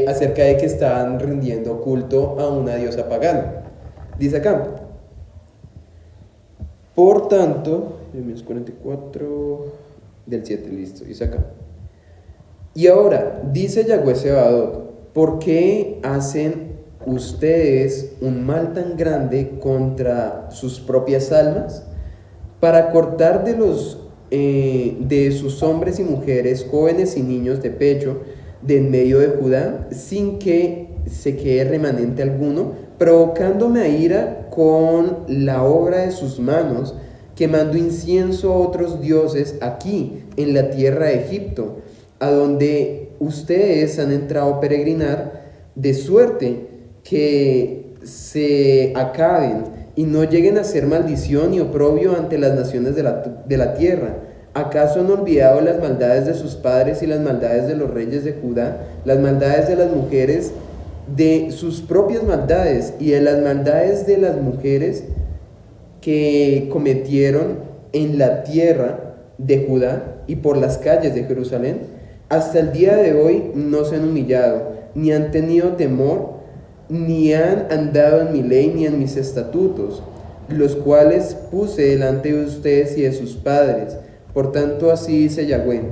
acerca de que estaban rindiendo culto a una diosa pagana. Dice acá: por tanto, Jeremías 44, del 7, listo, dice acá: y ahora, dice Yahweh Sebaot, ¿por qué hacen ustedes un mal tan grande contra sus propias almas, para cortar de sus hombres y mujeres, jóvenes y niños de pecho, de en medio de Judá, sin que se quede remanente alguno, provocándome a ira con la obra de sus manos, quemando incienso a otros dioses aquí en la tierra de Egipto, a donde ustedes han entrado a peregrinar, de suerte que se acaben y no lleguen a ser maldición y oprobio ante las naciones de la tierra. ¿Acaso han olvidado las maldades de sus padres y las maldades de los reyes de Judá, las maldades de las mujeres, de sus propias maldades y de las maldades de las mujeres que cometieron en la tierra de Judá y por las calles de Jerusalén? Hasta el día de hoy no se han humillado, ni han tenido temor, ni han andado en mi ley ni en mis estatutos, los cuales puse delante de ustedes y de sus padres. Por tanto, así dice Yahweh: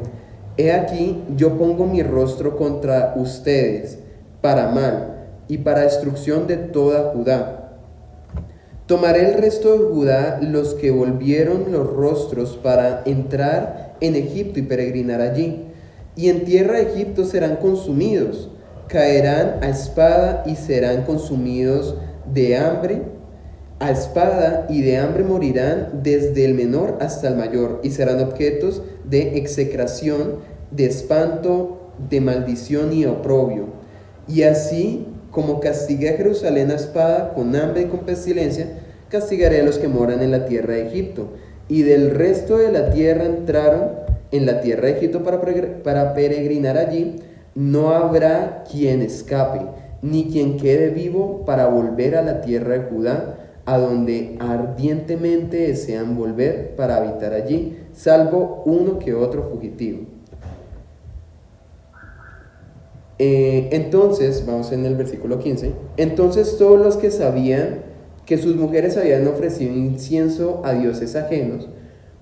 he aquí, yo pongo mi rostro contra ustedes para mal y para destrucción de toda Judá. Tomaré el resto de Judá, los que volvieron los rostros para entrar en Egipto y peregrinar allí, y en tierra de Egipto serán consumidos, caerán a espada y serán consumidos de hambre. A espada y de hambre morirán desde el menor hasta el mayor, y serán objetos de execración, de espanto, de maldición y oprobio. Y así como castigué a Jerusalén a espada, con hambre y con pestilencia, castigaré a los que moran en la tierra de Egipto. y del resto de la tierra entraron en la tierra de Egipto para peregrinar allí, no habrá quien escape, ni quien quede vivo para volver a la tierra de Judá, a donde ardientemente desean volver para habitar allí, salvo uno que otro fugitivo. Entonces, vamos en el versículo 15, entonces todos los que sabían que sus mujeres habían ofrecido incienso a dioses ajenos,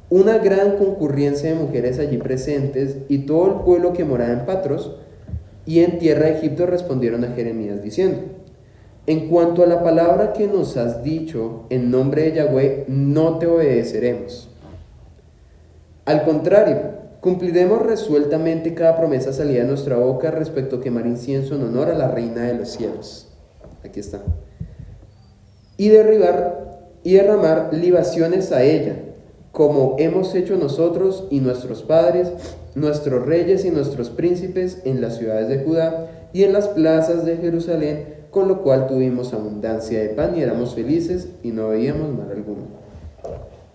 una gran concurrencia de mujeres allí presentes y todo el pueblo que moraba en Patros y en tierra de Egipto respondieron a Jeremías diciendo: en cuanto a la palabra que nos has dicho en nombre de Yahweh, no te obedeceremos. Al contrario, cumpliremos resueltamente cada promesa salida de nuestra boca respecto a quemar incienso en honor a la reina de los cielos. Aquí está. Y derramar libaciones a ella, como hemos hecho nosotros y nuestros padres, nuestros reyes y nuestros príncipes en las ciudades de Judá y en las plazas de Jerusalén, con lo cual tuvimos abundancia de pan y éramos felices y no veíamos mal alguno.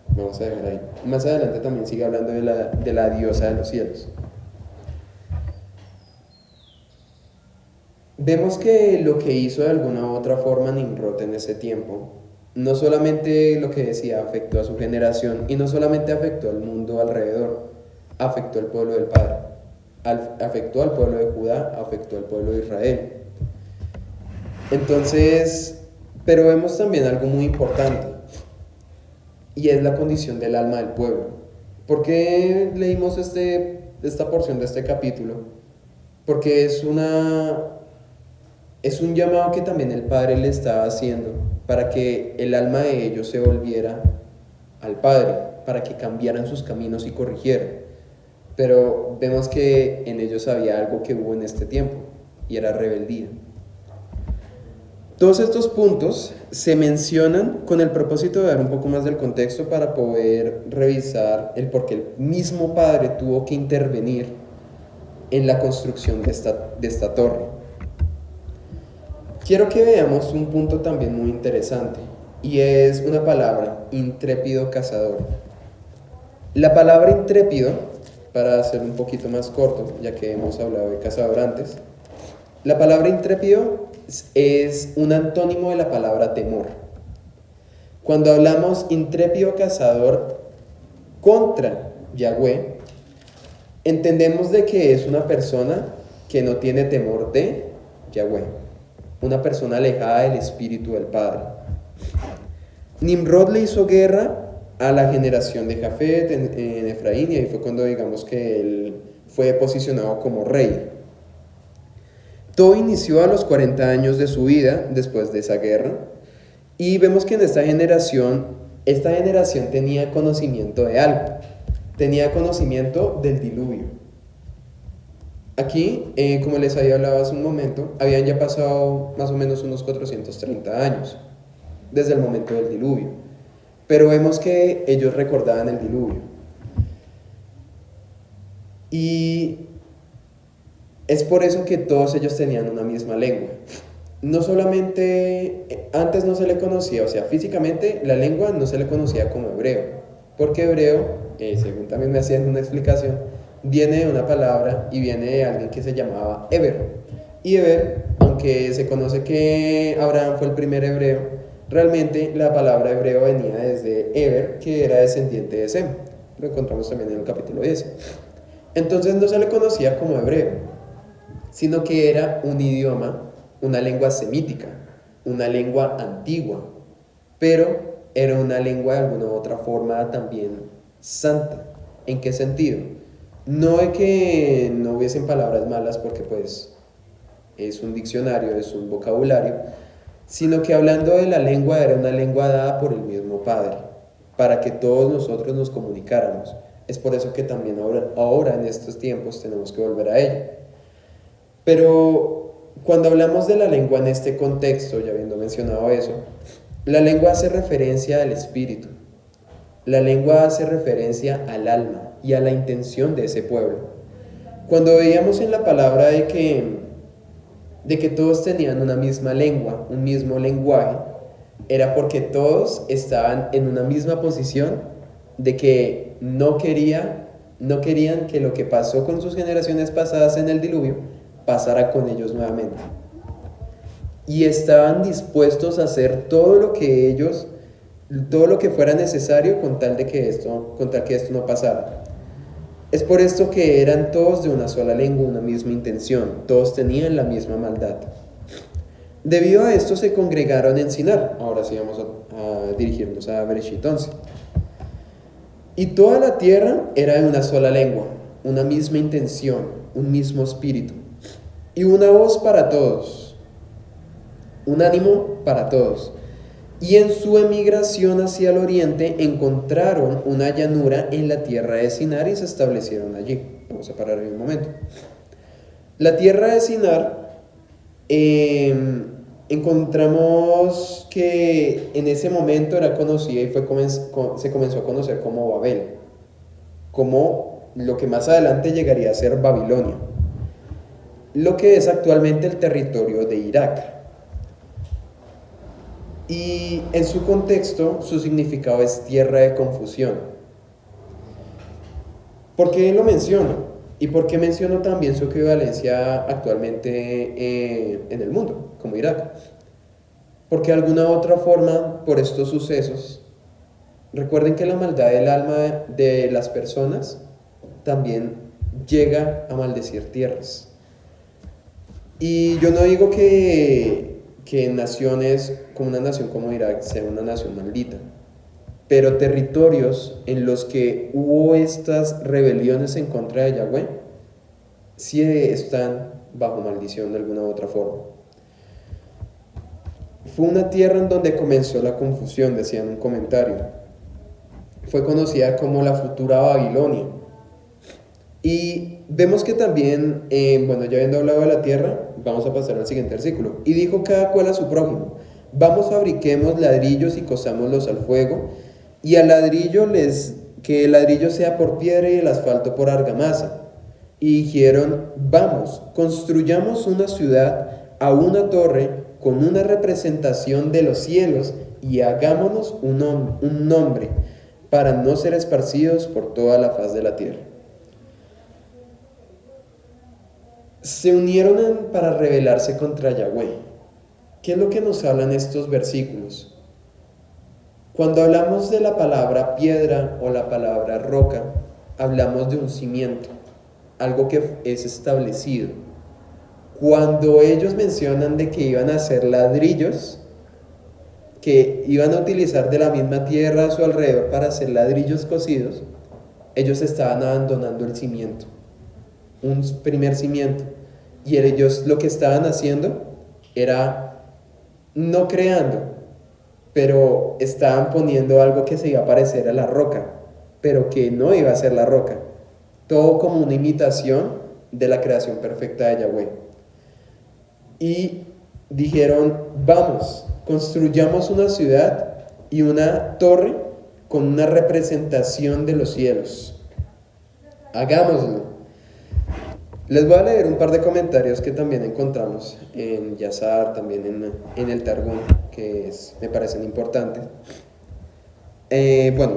Vamos a dejar ahí. Más adelante también sigue hablando de la diosa de los cielos. Vemos que lo que hizo de alguna u otra forma Nimrod en ese tiempo, no solamente lo que decía afectó a su generación y no solamente afectó al mundo alrededor, afectó al pueblo del Padre, afectó al pueblo de Judá, afectó al pueblo de Israel. Entonces, pero vemos también algo muy importante, y es la condición del alma del pueblo. ¿Por qué leímos esta porción de este capítulo? Porque es un llamado que también el Padre le estaba haciendo para que el alma de ellos se volviera al Padre, para que cambiaran sus caminos y corrigieran. Pero vemos que en ellos había algo que hubo en este tiempo, y era rebeldía. Todos estos puntos se mencionan con el propósito de dar un poco más del contexto para poder revisar el por qué el mismo Padre tuvo que intervenir en la construcción de esta torre. Quiero que veamos un punto también muy interesante, y es una palabra: intrépido cazador. La palabra intrépido, para hacer un poquito más corto, ya que hemos hablado de cazador antes, la palabra intrépido es un antónimo de la palabra temor. Cuando hablamos intrépido cazador contra Yahweh, entendemos de que es una persona que no tiene temor de Yahweh, una persona alejada del espíritu del Padre. Nimrod le hizo guerra a la generación de Jafet en Efraín, y ahí fue cuando digamos que él fue posicionado como rey. Todo inició a los 40 años de su vida después de esa guerra, y vemos que en esta generación tenía conocimiento de algo, tenía conocimiento del diluvio. Aquí, como les había hablado hace un momento, habían ya pasado más o menos unos 430 años desde el momento del diluvio, pero vemos que ellos recordaban el diluvio. Y es por eso que todos ellos tenían una misma lengua. No solamente, antes no se le conocía, o sea, físicamente la lengua no se le conocía como hebreo, porque hebreo, según también me hacían una explicación, viene de una palabra y viene de alguien que se llamaba Eber. Y Eber, aunque se conoce que Abraham fue el primer hebreo, realmente la palabra hebreo venía desde Eber, que era descendiente de Sem. Lo encontramos también en el capítulo 10. Entonces no se le conocía como hebreo, sino que era un idioma, una lengua semítica, una lengua antigua, pero era una lengua de alguna u otra forma también santa. ¿En qué sentido? No de que no hubiesen palabras malas, porque pues es un diccionario, es un vocabulario, sino que hablando de la lengua, era una lengua dada por el mismo Padre, para que todos nosotros nos comunicáramos. Es por eso que también ahora en estos tiempos tenemos que volver a ella. Pero cuando hablamos de la lengua en este contexto, ya habiendo mencionado eso, la lengua hace referencia al espíritu. La lengua hace referencia al alma y a la intención de ese pueblo. Cuando veíamos en la palabra de que todos tenían una misma lengua, un mismo lenguaje, era porque todos estaban en una misma posición de que no querían que lo que pasó con sus generaciones pasadas en el diluvio pasara con ellos nuevamente. Y estaban dispuestos a hacer todo lo que fuera necesario con tal que esto no pasara. Es por esto que eran todos de una sola lengua, una misma intención, todos tenían la misma maldad. Debido a esto se congregaron en Sinar. Ahora sí vamos a dirigirnos a Bereshit 11. Y toda la tierra era de una sola lengua, una misma intención, un mismo espíritu, y una voz para todos, un ánimo para todos. Y en su emigración hacia el oriente encontraron una llanura en la tierra de Sinar y se establecieron allí. Vamos a parar ahí un momento. La tierra de Sinar, encontramos que en ese momento era conocida y se comenzó a conocer como Babel, como lo que más adelante llegaría a ser Babilonia, lo que es actualmente el territorio de Irak. Y en su contexto, su significado es tierra de confusión. ¿Por qué lo menciono? ¿Y por qué menciono también su equivalencia actualmente en el mundo, como Irak? Porque de alguna u otra forma, por estos sucesos, recuerden que la maldad del alma de las personas también llega a maldecir tierras. Y yo no digo que naciones como una nación como Irak sea una nación maldita, pero territorios en los que hubo estas rebeliones en contra de Yahweh sí están bajo maldición de alguna u otra forma. Fue una tierra en donde comenzó la confusión, decía en un comentario. Fue conocida como la futura Babilonia. Y vemos que también, ya habiendo hablado de la tierra, vamos a pasar al siguiente versículo. Y dijo cada cual a su prójimo: vamos, fabriquemos ladrillos y cosámoslos al fuego, y al ladrillo que el ladrillo sea por piedra y el asfalto por argamasa. Y dijeron: vamos, construyamos una ciudad a una torre con una representación de los cielos, y hagámonos un nombre para no ser esparcidos por toda la faz de la tierra. Se unieron para rebelarse contra Yahweh. ¿Qué es lo que nos hablan estos versículos? Cuando hablamos de la palabra piedra o la palabra roca, hablamos de un cimiento, algo que es establecido. Cuando ellos mencionan de que iban a hacer ladrillos, que iban a utilizar de la misma tierra a su alrededor para hacer ladrillos cocidos, ellos estaban abandonando el cimiento, un primer cimiento. Y ellos lo que estaban haciendo era no creando, pero estaban poniendo algo que se iba a parecer a la roca, pero que no iba a ser la roca. Todo como una imitación de la creación perfecta de Yahweh. Y dijeron: vamos, construyamos una ciudad y una torre con una representación de los cielos. Hagámoslo. Les voy a leer un par de comentarios que también encontramos en Yazar, también en el Targum, que me parecen importantes.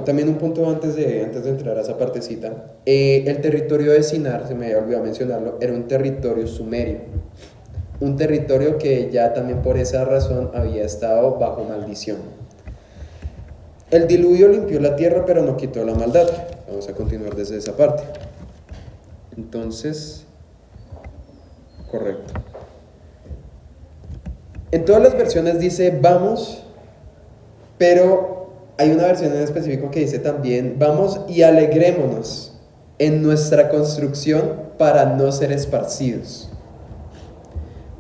También un punto antes de entrar a esa partecita. El territorio de Sinar, se me había olvidado mencionarlo, era un territorio sumerio. Un territorio que ya también por esa razón había estado bajo maldición. El diluvio limpió la tierra, pero no quitó la maldad. Vamos a continuar desde esa parte. Entonces, correcto. En todas las versiones dice vamos, pero hay una versión en específico que dice también vamos y alegrémonos en nuestra construcción para no ser esparcidos.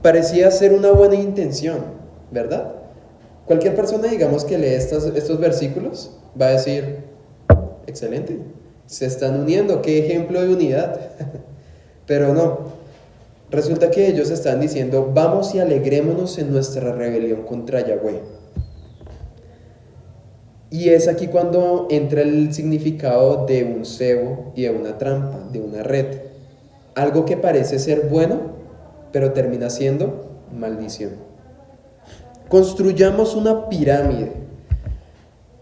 Parecía ser una buena intención, ¿verdad? Cualquier persona, digamos, que lee estos versículos va a decir: excelente, se están uniendo, qué ejemplo de unidad. Pero no, resulta que ellos están diciendo: vamos y alegrémonos en nuestra rebelión contra Yahweh. Y es aquí cuando entra el significado de un cebo y de una trampa, de una red. Algo que parece ser bueno, pero termina siendo maldición. Construyamos una pirámide.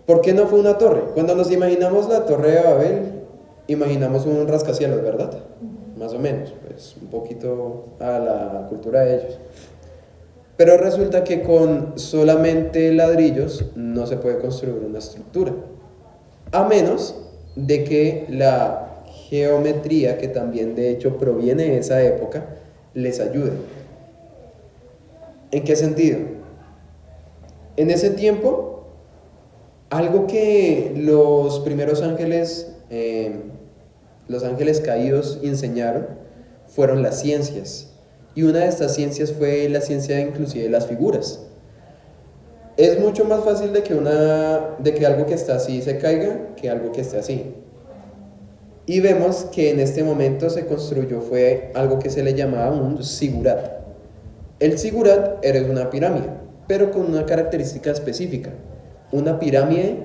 ¿Por qué no fue una torre? Cuando nos imaginamos la torre de Babel, imaginamos un rascacielos, ¿verdad? Más o menos, pues un poquito a la cultura de ellos. Pero resulta que con solamente ladrillos no se puede construir una estructura, a menos de que la geometría, que también de hecho proviene de esa época, les ayude. ¿En qué sentido? En ese tiempo, algo que los primeros ángeles, los ángeles caídos enseñaron, fueron las ciencias. Y una de estas ciencias fue la ciencia inclusive de las figuras. Es mucho más fácil de que algo que está así se caiga que algo que esté así. Y vemos que en este momento se construyó fue algo que se le llamaba un zigurat. El zigurat era una pirámide, pero con una característica específica, una pirámide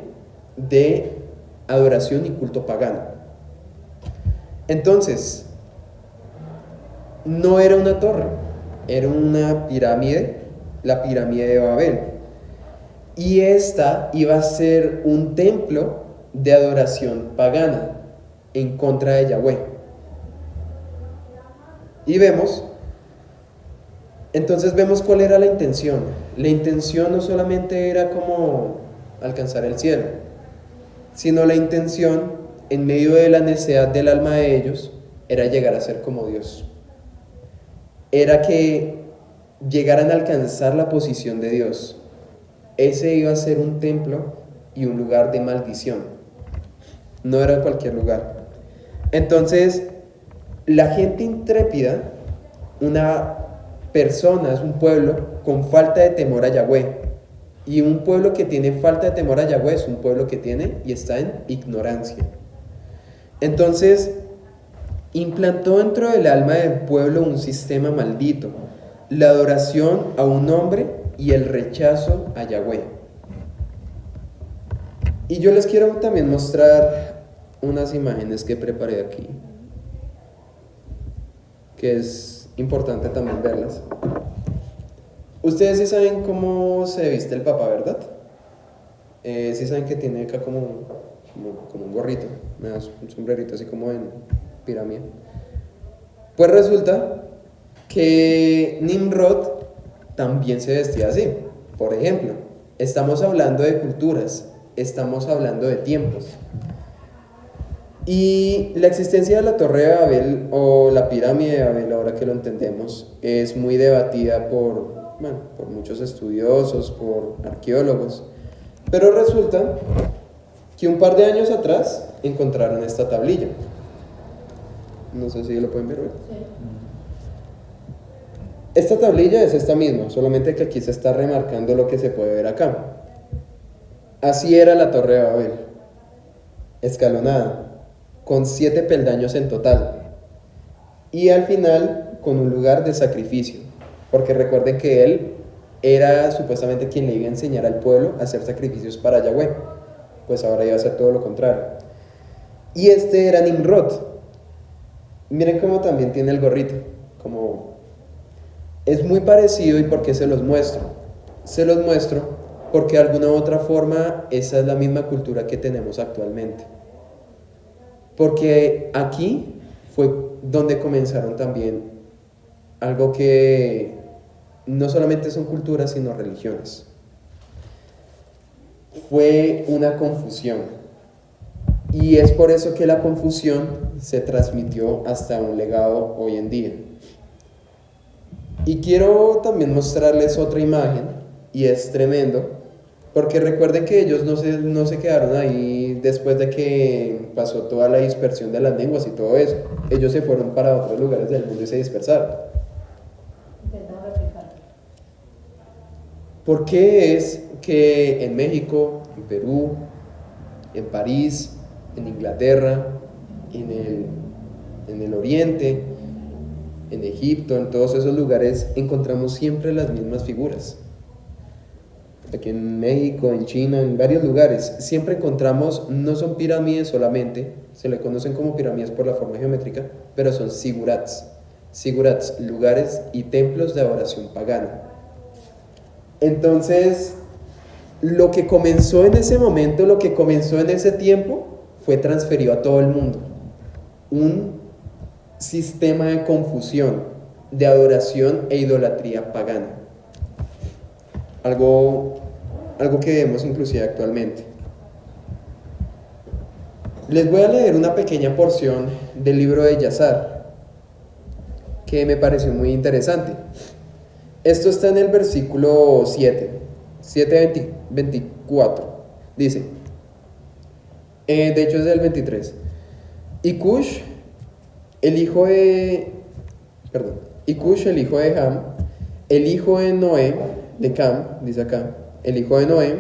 de adoración y culto pagano. Entonces, no era una torre, era una pirámide, la pirámide de Babel. Y esta iba a ser un templo de adoración pagana en contra de Yahweh. Y entonces vemos cuál era la intención. La intención no solamente era como alcanzar el cielo, sino la intención, en medio de la necesidad del alma de ellos, era llegar a ser como Dios. Era que llegaran a alcanzar la posición de Dios. Ese iba a ser un templo y un lugar de maldición. No era cualquier lugar. Entonces, la gente intrépida, una persona, es un pueblo con falta de temor a Yahweh. Y un pueblo que tiene falta de temor a Yahweh es un pueblo que tiene y está en ignorancia. Entonces, implantó dentro del alma del pueblo un sistema maldito, la adoración a un hombre y el rechazo a Yahweh. Y yo les quiero también mostrar unas imágenes que preparé aquí, que es importante también verlas. Ustedes sí saben cómo se viste el Papa, ¿verdad? Sí saben que tiene acá como un gorrito, un sombrerito así como en pirámide. Pues resulta que Nimrod también se vestía así. Por ejemplo, estamos hablando de culturas, estamos hablando de tiempos. Y la existencia de la Torre de Babel o la pirámide de Babel, ahora que lo entendemos, es muy debatida por muchos estudiosos, por arqueólogos. Pero resulta que un par de años atrás encontraron esta tablilla. No sé si lo pueden ver. Sí. Esta tablilla es esta misma, solamente que aquí se está remarcando lo que se puede ver acá. Así era la Torre de Babel, escalonada, con 7 peldaños en total, y al final con un lugar de sacrificio, porque recuerden que él era supuestamente quien le iba a enseñar al pueblo a hacer sacrificios para Yahweh, pues ahora iba a hacer todo lo contrario. Y este era Nimrod. Miren cómo también tiene el gorrito, como es muy parecido. ¿Y por qué se los muestro? Se los muestro porque de alguna u otra forma esa es la misma cultura que tenemos actualmente. Porque aquí fue donde comenzaron también algo que no solamente son culturas, sino religiones. Fue una confusión. Y es por eso que la confusión se transmitió hasta un legado hoy en día. Y quiero también mostrarles otra imagen, y es tremendo, porque recuerden que ellos no se quedaron ahí después de que pasó toda la dispersión de las lenguas y todo eso. Ellos se fueron para otros lugares del mundo y se dispersaron. Intentamos replicar. ¿Por qué es que en México, en Perú, en París, en Inglaterra, en el Oriente, en Egipto, en todos esos lugares encontramos siempre las mismas figuras? Aquí en México, en China, en varios lugares, siempre encontramos, no son pirámides solamente, se le conocen como pirámides por la forma geométrica, pero son zigurats, lugares y templos de adoración pagana. Entonces, lo que comenzó en ese momento, lo que comenzó en ese tiempo, fue transferido a todo el mundo. Un sistema de confusión, de adoración e idolatría pagana. Algo que vemos inclusive actualmente. Les voy a leer una pequeña porción del libro de Yazar, que me pareció muy interesante. Esto está en el versículo 7:24. Dice, de hecho es del 23. Y Cush, el hijo de Ham, el hijo de Noé, de Cam, dice acá, el hijo de Noé,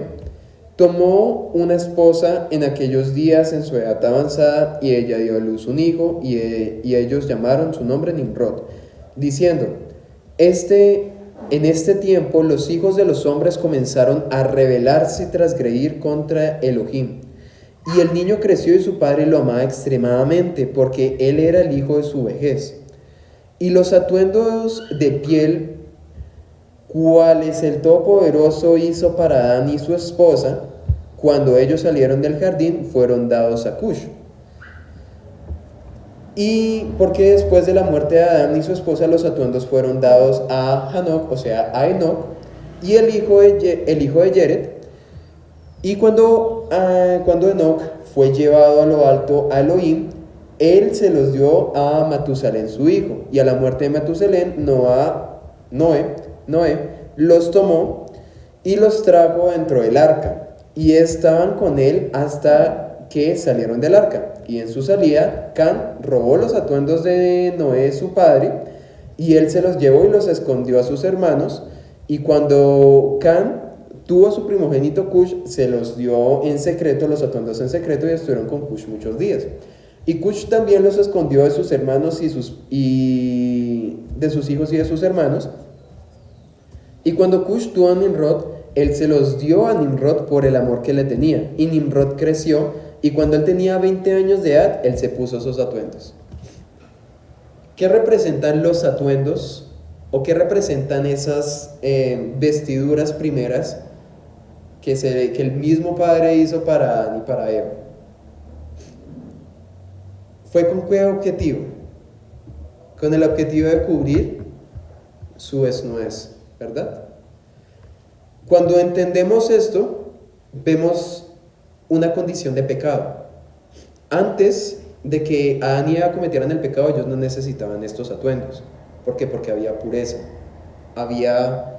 tomó una esposa en aquellos días en su edad avanzada, y ella dio a luz un hijo, y ellos llamaron su nombre Nimrod, diciendo, en este tiempo los hijos de los hombres comenzaron a rebelarse y transgredir contra Elohim. Y el niño creció y su padre lo amaba extremadamente, porque él era el hijo de su vejez. Y los atuendos de piel, cuales el Todopoderoso hizo para Adán y su esposa, cuando ellos salieron del jardín, fueron dados a Cush. Y porque después de la muerte de Adán y su esposa, los atuendos fueron dados a Hanoc, o sea, a Enoc, y el hijo de Yered. Y cuando Enoc fue llevado a lo alto a Elohim, él se los dio a Matusalén su hijo. Y a la muerte de Matusalén, Noé los tomó y los trajo dentro del arca. Y estaban con él hasta que salieron del arca. Y en su salida, Can robó los atuendos de Noé su padre, y él se los llevó y los escondió a sus hermanos. Y cuando Can tuvo a su primogénito Cush, se los dio en secreto, los atuendos en secreto, y estuvieron con Cush muchos días. Y Cush también los escondió de sus hermanos y de sus hijos y de sus hermanos. Y cuando Cush tuvo a Nimrod, él se los dio a Nimrod por el amor que le tenía. Y Nimrod creció, y cuando él tenía 20 años de edad, él se puso esos atuendos. ¿Qué representan los atuendos? ¿O qué representan esas vestiduras primeras que el mismo Padre hizo para Adán y para Eva? ¿Fue con qué objetivo? Con el objetivo de cubrir su desnudez, ¿verdad? Cuando entendemos esto, vemos una condición de pecado. Antes de que Adán y Eva cometieran el pecado, ellos no necesitaban estos atuendos. ¿Por qué? Porque había pureza, había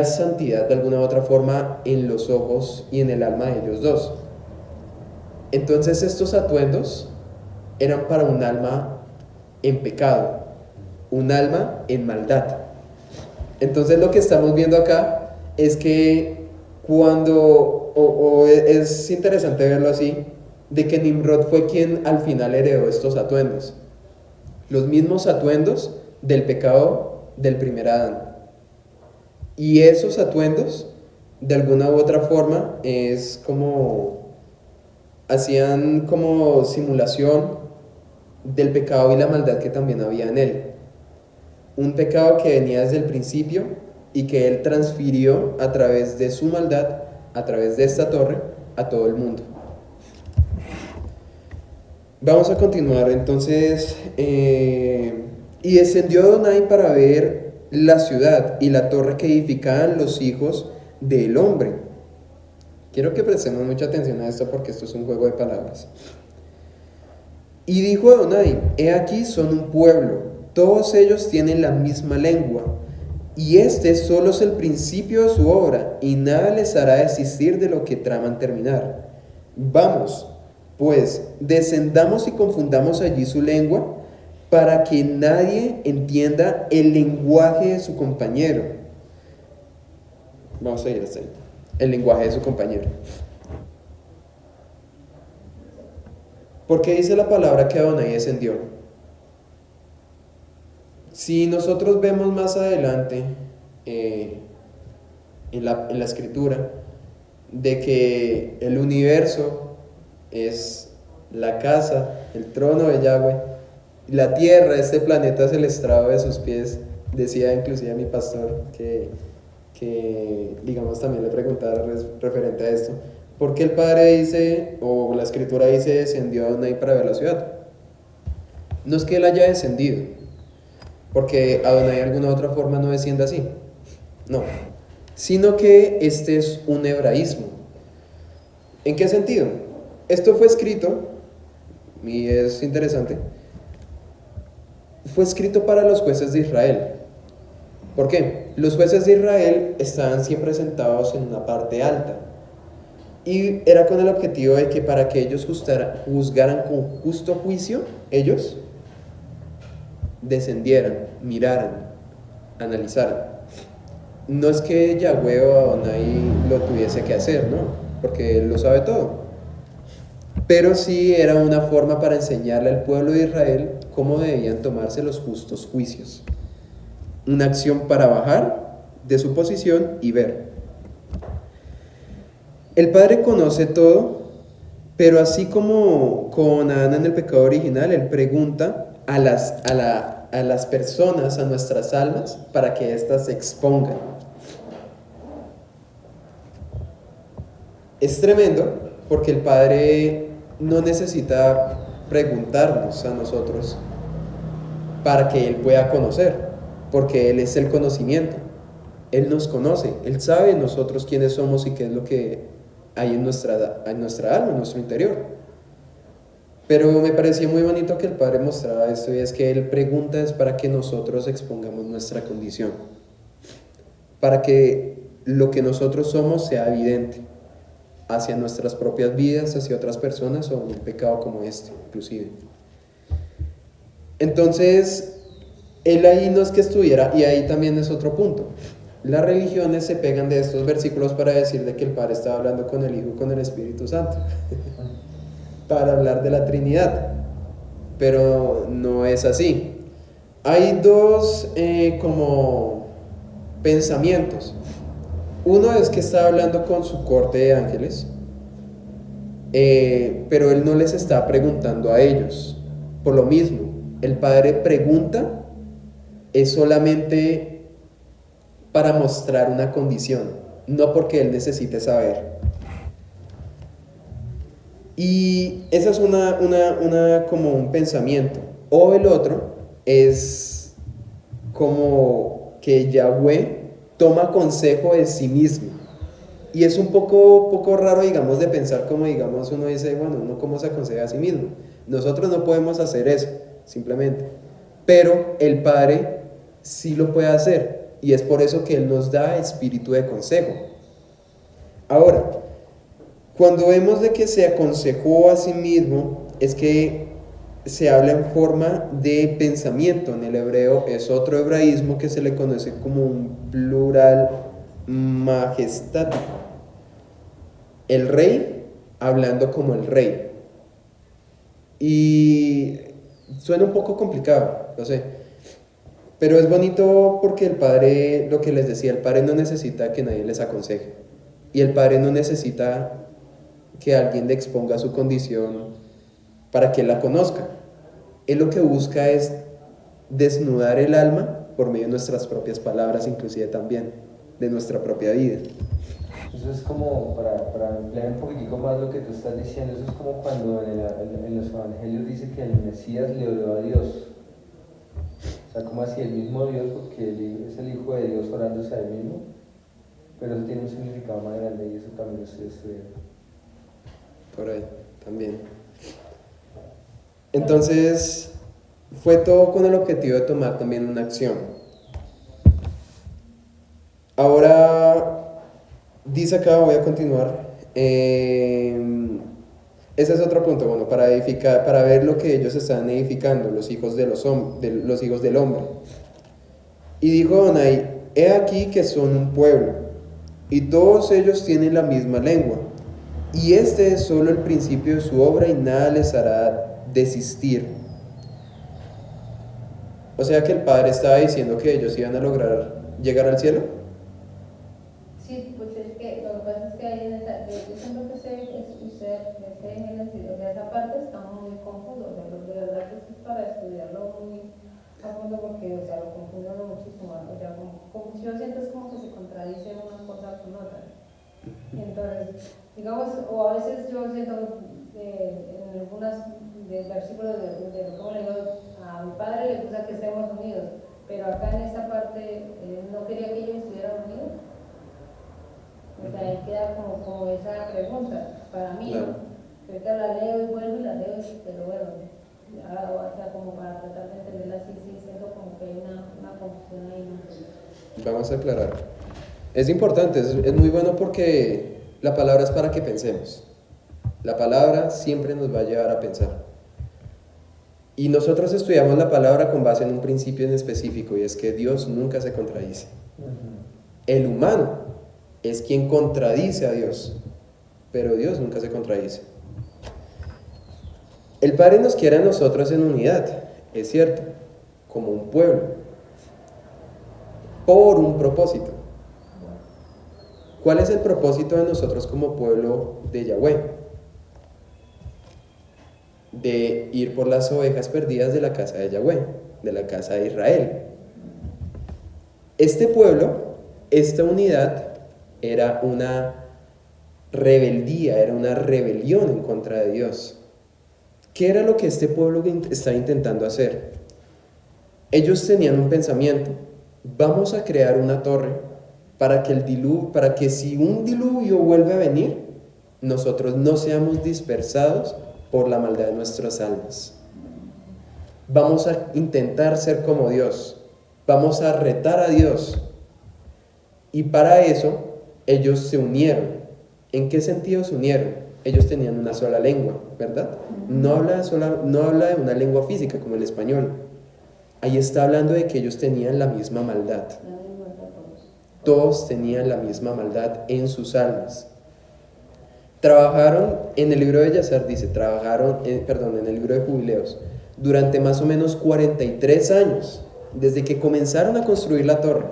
santidad de alguna u otra forma en los ojos y en el alma de ellos dos. Entonces estos atuendos eran para un alma en pecado, un alma en maldad. Entonces lo que estamos viendo acá es que es interesante verlo así, de que Nimrod fue quien al final heredó estos atuendos, los mismos atuendos del pecado del primer Adán. Y esos atuendos, de alguna u otra forma, hacían como simulación del pecado y la maldad que también había en él. Un pecado que venía desde el principio y que él transfirió a través de su maldad, a través de esta torre, a todo el mundo. Vamos a continuar entonces. Y descendió Adonai para ver la ciudad y la torre que edificaban los hijos del hombre. Quiero que prestemos mucha atención a esto porque esto es un juego de palabras. Y dijo Adonai: he aquí son un pueblo, todos ellos tienen la misma lengua, y este solo es el principio de su obra, y nada les hará desistir de lo que traman terminar. Vamos, pues, descendamos y confundamos allí su lengua, para que nadie entienda el lenguaje de su compañero. Vamos a ir hasta ahí. El lenguaje de su compañero. Porque dice la palabra que Adonai descendió. Si nosotros vemos más adelante en la escritura de que el universo es la casa, el trono de Yahweh, la tierra, este planeta es el estrado de sus pies, decía inclusive mi pastor que que digamos también le preguntara referente a esto. ¿Por qué el Padre dice, o la Escritura dice, descendió a Adonai para ver la ciudad? No es que él haya descendido, porque Adonai de alguna otra forma no desciende así. No, sino que este es un hebraísmo. ¿En qué sentido? Esto fue escrito, y es interesante, fue escrito para los jueces de Israel. ¿Por qué? Los jueces de Israel estaban siempre sentados en una parte alta. Y era con el objetivo de que para que ellos juzgaran con justo juicio, ellos descendieran, miraran, analizaran. No es que Yahweh o Adonai lo tuviese que hacer, ¿no? Porque él lo sabe todo. Pero sí era una forma para enseñarle al pueblo de Israel cómo debían tomarse los justos juicios. Una acción para bajar de su posición y ver. El Padre conoce todo, pero así como con Adán en el pecado original, Él pregunta a las personas, a nuestras almas, para que éstas se expongan. Es tremendo porque el Padre no necesita preguntarnos a nosotros para que Él pueda conocer, porque Él es el conocimiento. Él nos conoce, Él sabe nosotros quiénes somos y qué es lo que hay en nuestra alma, en nuestro interior. Pero me pareció muy bonito que el Padre mostraba esto, y es que Él pregunta es para que nosotros expongamos nuestra condición, para que lo que nosotros somos sea evidente hacia nuestras propias vidas, hacia otras personas o un pecado como este, inclusive. Entonces, Él ahí no es que estuviera, y ahí también es otro punto. Las religiones se pegan de estos versículos para decir de que el Padre estaba hablando con el Hijo y con el Espíritu Santo para hablar de la Trinidad, pero no es así. Hay dos como pensamientos. Uno es que está hablando con su corte de ángeles, pero Él no les está preguntando a ellos. Por lo mismo, el Padre pregunta es solamente para mostrar una condición, no porque Él necesite saber. Y esa es como un pensamiento. O el otro es como que Yahweh toma consejo de sí mismo. Y es un poco raro, digamos, de pensar como, digamos, uno dice, bueno, uno cómo se aconseja a sí mismo. Nosotros no podemos hacer eso, simplemente. Pero el Padre sí lo puede hacer. Y es por eso que Él nos da espíritu de consejo. Ahora, cuando vemos de que se aconsejó a sí mismo, es que se habla en forma de pensamiento. En el hebreo es otro hebraísmo que se le conoce como un plural majestático. El rey hablando como el rey. Y suena un poco complicado, lo sé. Pero es bonito porque el Padre, lo que les decía, el Padre no necesita que nadie les aconseje. Y el Padre no necesita que alguien le exponga su condición para que la conozca. Él lo que busca es desnudar el alma por medio de nuestras propias palabras, inclusive también de nuestra propia vida. Eso es como, para emplear un poquitico más lo que tú estás diciendo, eso es como cuando en los evangelios dice que el Mesías le oró a Dios. O sea, como así el mismo Dios, porque él es el Hijo de Dios orándose a él mismo, pero eso tiene un significado más grande y eso también lo estoy estudiando. Por ahí, también. Entonces, fue todo con el objetivo de tomar también una acción. Ahora, dice acá, voy a continuar. Ese es otro punto, bueno, para edificar, para ver lo que ellos están edificando, los hijos los hijos del hombre. Y dijo Adonai, he aquí que son un pueblo, y todos ellos tienen la misma lengua, y este es solo el principio de su obra, y nada les hará desistir. O sea que el Padre estaba diciendo que ellos iban a lograr llegar al cielo. Sí, pues es que lo que pasa es que ahí en esa, yo siento que esa parte estamos muy confusos, o sea, de verdad que eso es para estudiarlo muy a fondo porque, o sea, lo confunden muchísimo, o sea, yo siento es como que se contradice una cosa con otra. Entonces, digamos, o a veces yo siento en algunos versículos de cómo le digo, a mi padre le gusta que estemos unidos, pero acá en esta parte no quería que ellos estuvieran unidos. O sea, ahí queda como esa pregunta para mí, Claro. ¿no? Que ahorita la leo y vuelvo y la leo, pero bueno, o sea, como para tratar de entenderla así, sí, siento como que hay una confusión ahí, ¿no? Vamos a aclarar. Es importante, es muy bueno porque la palabra es para que pensemos. La palabra siempre nos va a llevar a pensar. Y nosotros estudiamos la palabra con base en un principio en específico, y es que Dios nunca se contradice. El humano es quien contradice a Dios, pero Dios nunca se contradice. El Padre nos quiere a nosotros en unidad, es cierto, como un pueblo, por un propósito. ¿Cuál es el propósito de nosotros como pueblo de Yahweh? De ir por las ovejas perdidas de la casa de Yahweh, de la casa de Israel. Este pueblo, esta unidad, era una rebeldía, era una rebelión en contra de Dios. ¿Qué era lo que este pueblo estaba intentando hacer? Ellos tenían un pensamiento: vamos a crear una torre para que si un diluvio vuelve a venir, nosotros no seamos dispersados por la maldad de nuestras almas. Vamos a intentar ser como Dios, vamos a retar a Dios. Y para eso ellos se unieron. ¿En qué sentido se unieron? Ellos tenían una sola lengua, ¿verdad? No habla de una lengua física como el español. Ahí está hablando de que ellos tenían la misma maldad. Todos tenían la misma maldad en sus almas. Trabajaron, en el libro de Yazar dice, en el libro de Jubileos, durante más o menos 43 años, desde que comenzaron a construir la torre,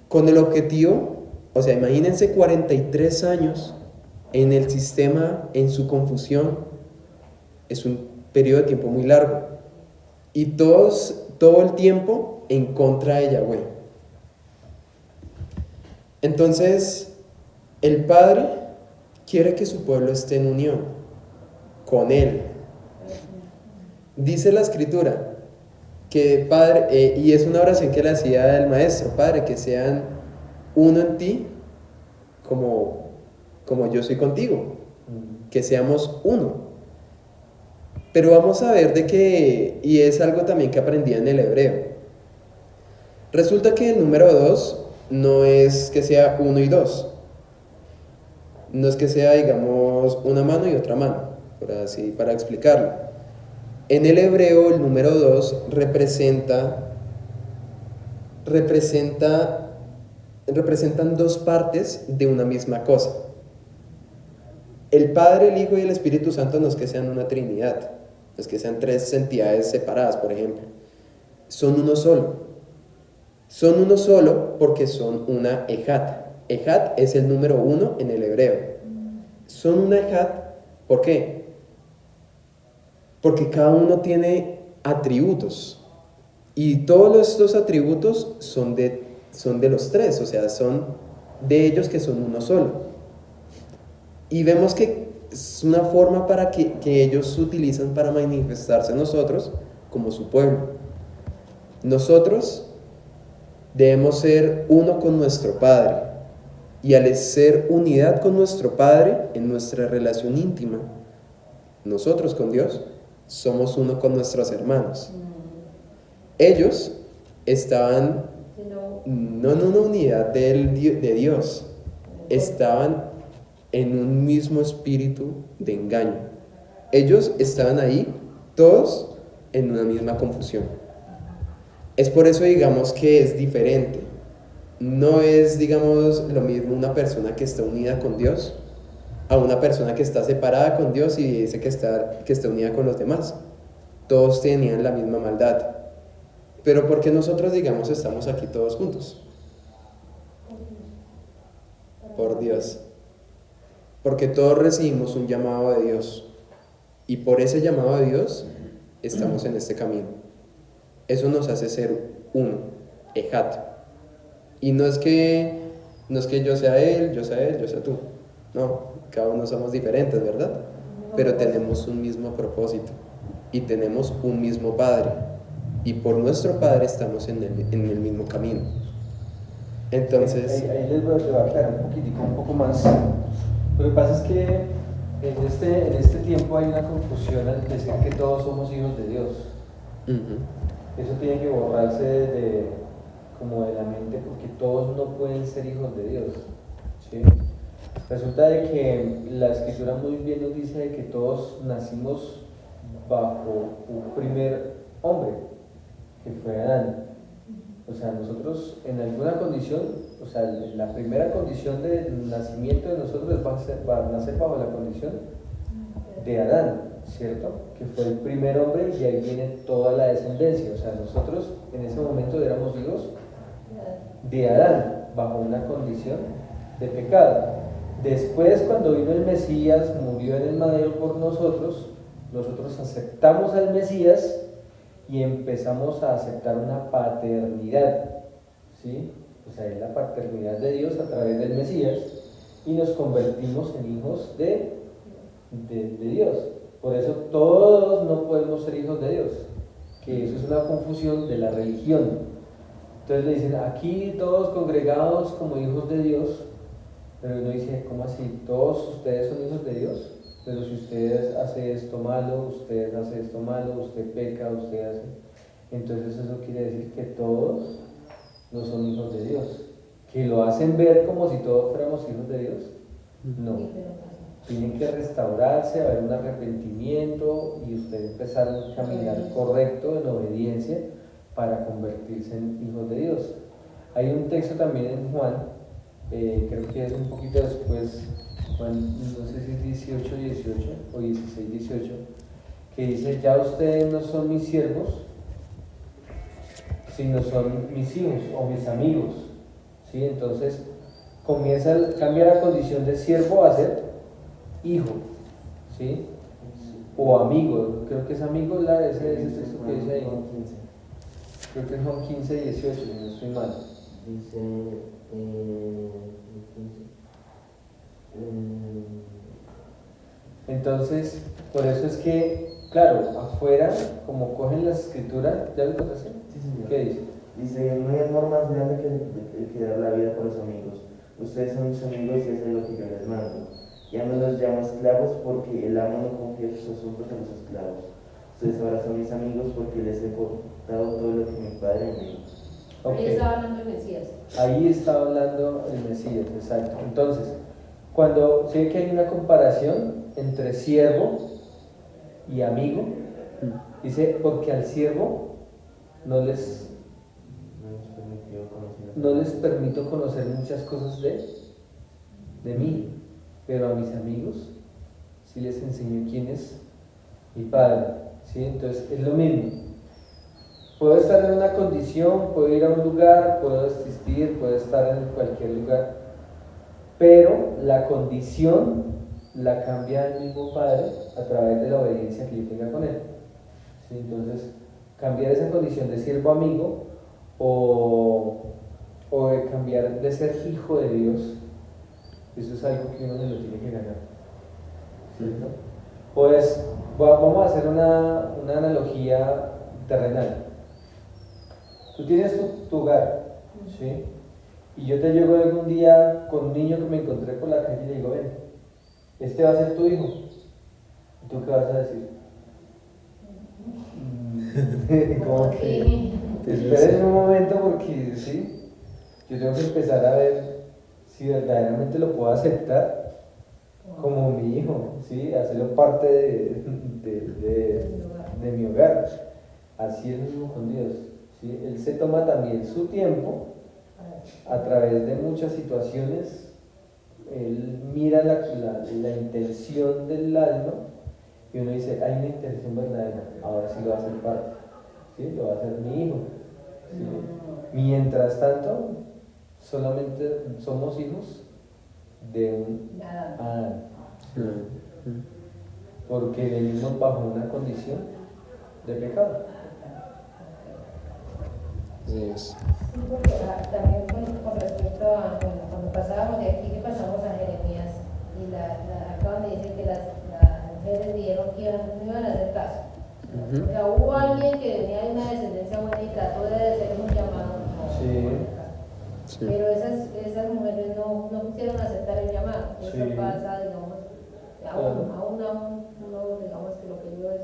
con el objetivo, o sea, imagínense 43 años en el sistema, en su confusión, es un periodo de tiempo muy largo, y todo el tiempo en contra de Yahweh. Entonces, el Padre quiere que su pueblo esté en unión con Él. Dice la Escritura que Padre, y es una oración que le hacía el Maestro: Padre, que sean uno en ti como yo soy contigo, que seamos uno. Pero vamos a ver y es algo también que aprendí en el hebreo. Resulta que el número 2 no es que sea 1 y 2. No es que sea, digamos, una mano y otra mano, para explicarlo. En el hebreo el número 2 representan dos partes de una misma cosa. El Padre, el Hijo y el Espíritu Santo no es que sean una trinidad, no es que sean tres entidades separadas, por ejemplo. Son uno solo. Son uno solo porque son una ejat. Ejat es el número 1 en el hebreo. Son una ejat, ¿por qué? Porque cada uno tiene atributos. Y todos estos atributos son de los tres, o sea, son de ellos que son uno solo. Y vemos que es una forma para que ellos utilizan para manifestarse a nosotros como su pueblo. Nosotros debemos ser uno con nuestro Padre, y al ser unidad con nuestro Padre en nuestra relación íntima, nosotros con Dios somos uno con nuestros hermanos. Ellos estaban no en una unidad de Dios, estaban en un mismo espíritu de engaño. Ellos estaban ahí todos en una misma confusión. Es por eso, digamos, que es diferente. No es, digamos, lo mismo una persona que está unida con Dios a una persona que está separada con Dios y dice que está unida con los demás. Todos tenían la misma maldad. Pero ¿por qué nosotros, digamos, estamos aquí todos juntos? Por Dios. Porque todos recibimos un llamado de Dios. Y por ese llamado de Dios estamos en este camino. Eso nos hace ser uno, ejat. Y no es que yo sea él, yo sea él, yo sea tú. No, cada uno somos diferentes, ¿verdad? Pero tenemos un mismo propósito y tenemos un mismo Padre. Y por nuestro Padre estamos en el mismo camino. Entonces, ahí les voy a aclarar un poco más. Lo que pasa es que en este tiempo hay una confusión al decir que todos somos hijos de Dios. Eso tiene que borrarse como de la mente, porque todos no pueden ser hijos de Dios, ¿sí? Resulta de que la Escritura muy bien nos dice de que todos nacimos bajo un primer hombre, que fue Adán. O sea, nosotros en alguna condición, o sea, la primera condición de nacimiento de nosotros va a nacer bajo la condición de Adán, ¿cierto? Que fue el primer hombre y ahí viene toda la descendencia. O sea, nosotros en ese momento éramos hijos de Adán, bajo una condición de pecado. Después, cuando vino el Mesías, murió en el madero por nosotros aceptamos al Mesías y empezamos a aceptar una paternidad, ¿sí? O sea, es la paternidad de Dios a través del Mesías y nos convertimos en hijos de Dios. Por eso todos no podemos ser hijos de Dios, que eso es una confusión de la religión. Entonces le dicen, aquí todos congregados como hijos de Dios, pero uno dice, ¿cómo así? ¿Todos ustedes son hijos de Dios? Pero si usted hace esto malo, usted hace esto malo, usted peca, usted hace... Entonces eso quiere decir que todos no son hijos de Dios. ¿Que lo hacen ver como si todos fuéramos hijos de Dios? No. Tienen que restaurarse, haber un arrepentimiento y usted empezar a caminar correcto en obediencia para convertirse en hijos de Dios. Hay un texto también en Juan, creo que es un poquito después, Juan, no sé si es 18 o 16, 18, que dice, ya ustedes no son mis siervos, sino son mis hijos o mis amigos, ¿sí? Entonces cambia la condición de siervo a ser hijo, ¿sí? O amigo, creo que es amigo, ese texto que dice ahí, creo que es Juan 15, 18, si no estoy mal. Dice, 15. Entonces, por eso es que, claro, afuera, como cogen las escrituras, ¿ya lo contaste? Sí, señor. ¿Qué dice? Dice, no hay amor más grande que dar la vida por los amigos. Ustedes son mis amigos y eso es lo que yo les mando. Ya no los llamo esclavos porque el amo no confía sus asuntos a los esclavos. Ustedes ahora son mis amigos porque les he contado todo lo que mi padre me dijo. Ahí estaba hablando el Mesías. Ahí está hablando el Mesías, exacto. Entonces, cuando se ve que hay una comparación entre siervo y amigo, dice, porque al siervo no les permito conocer muchas cosas de mí, pero a mis amigos sí les enseño quién es mi Padre, ¿sí? Entonces es lo mismo. Puedo estar en una condición, puedo ir a un lugar, puedo existir, puedo estar en cualquier lugar, pero la condición la cambia el mismo Padre a través de la obediencia que yo tenga con Él, ¿sí? Entonces, cambiar esa condición de siervo amigo o de cambiar de ser hijo de Dios, eso es algo que uno se lo tiene que ganar, ¿cierto? Pues vamos a hacer una analogía terrenal. Tú tienes tu hogar, ¿sí? Y yo te llego algún día con un niño que me encontré por la calle y le digo, ven, este va a ser tu hijo. ¿Y tú qué vas a decir? Como que te esperes un momento porque, ¿sí? Yo tengo que empezar a ver si verdaderamente lo puedo aceptar como mi hijo, ¿sí? Hacerlo parte de mi hogar. Así es mismo con Dios, ¿sí? Él se toma también su tiempo a través de muchas situaciones. Él mira la intención del alma y uno dice, hay una intención verdadera, ahora sí lo va a hacer parte, ¿sí? Lo va a hacer mi hijo, ¿sí? Mientras tanto, solamente somos hijos de un Adán, porque venimos bajo una condición de pecado. Así es. Sí, porque también con respecto a, bueno, cuando pasábamos de aquí, que pasamos a Jeremías, y acá donde dice que las mujeres dijeron que no iban a hacer caso. O sea, hubo alguien que venía de una descendencia buena y trató de hacer un llamado. Sí. Sí. Pero esas mujeres no quisieron aceptar el llamado. Eso Sí. pasa, digamos, aún, digamos que lo que yo es,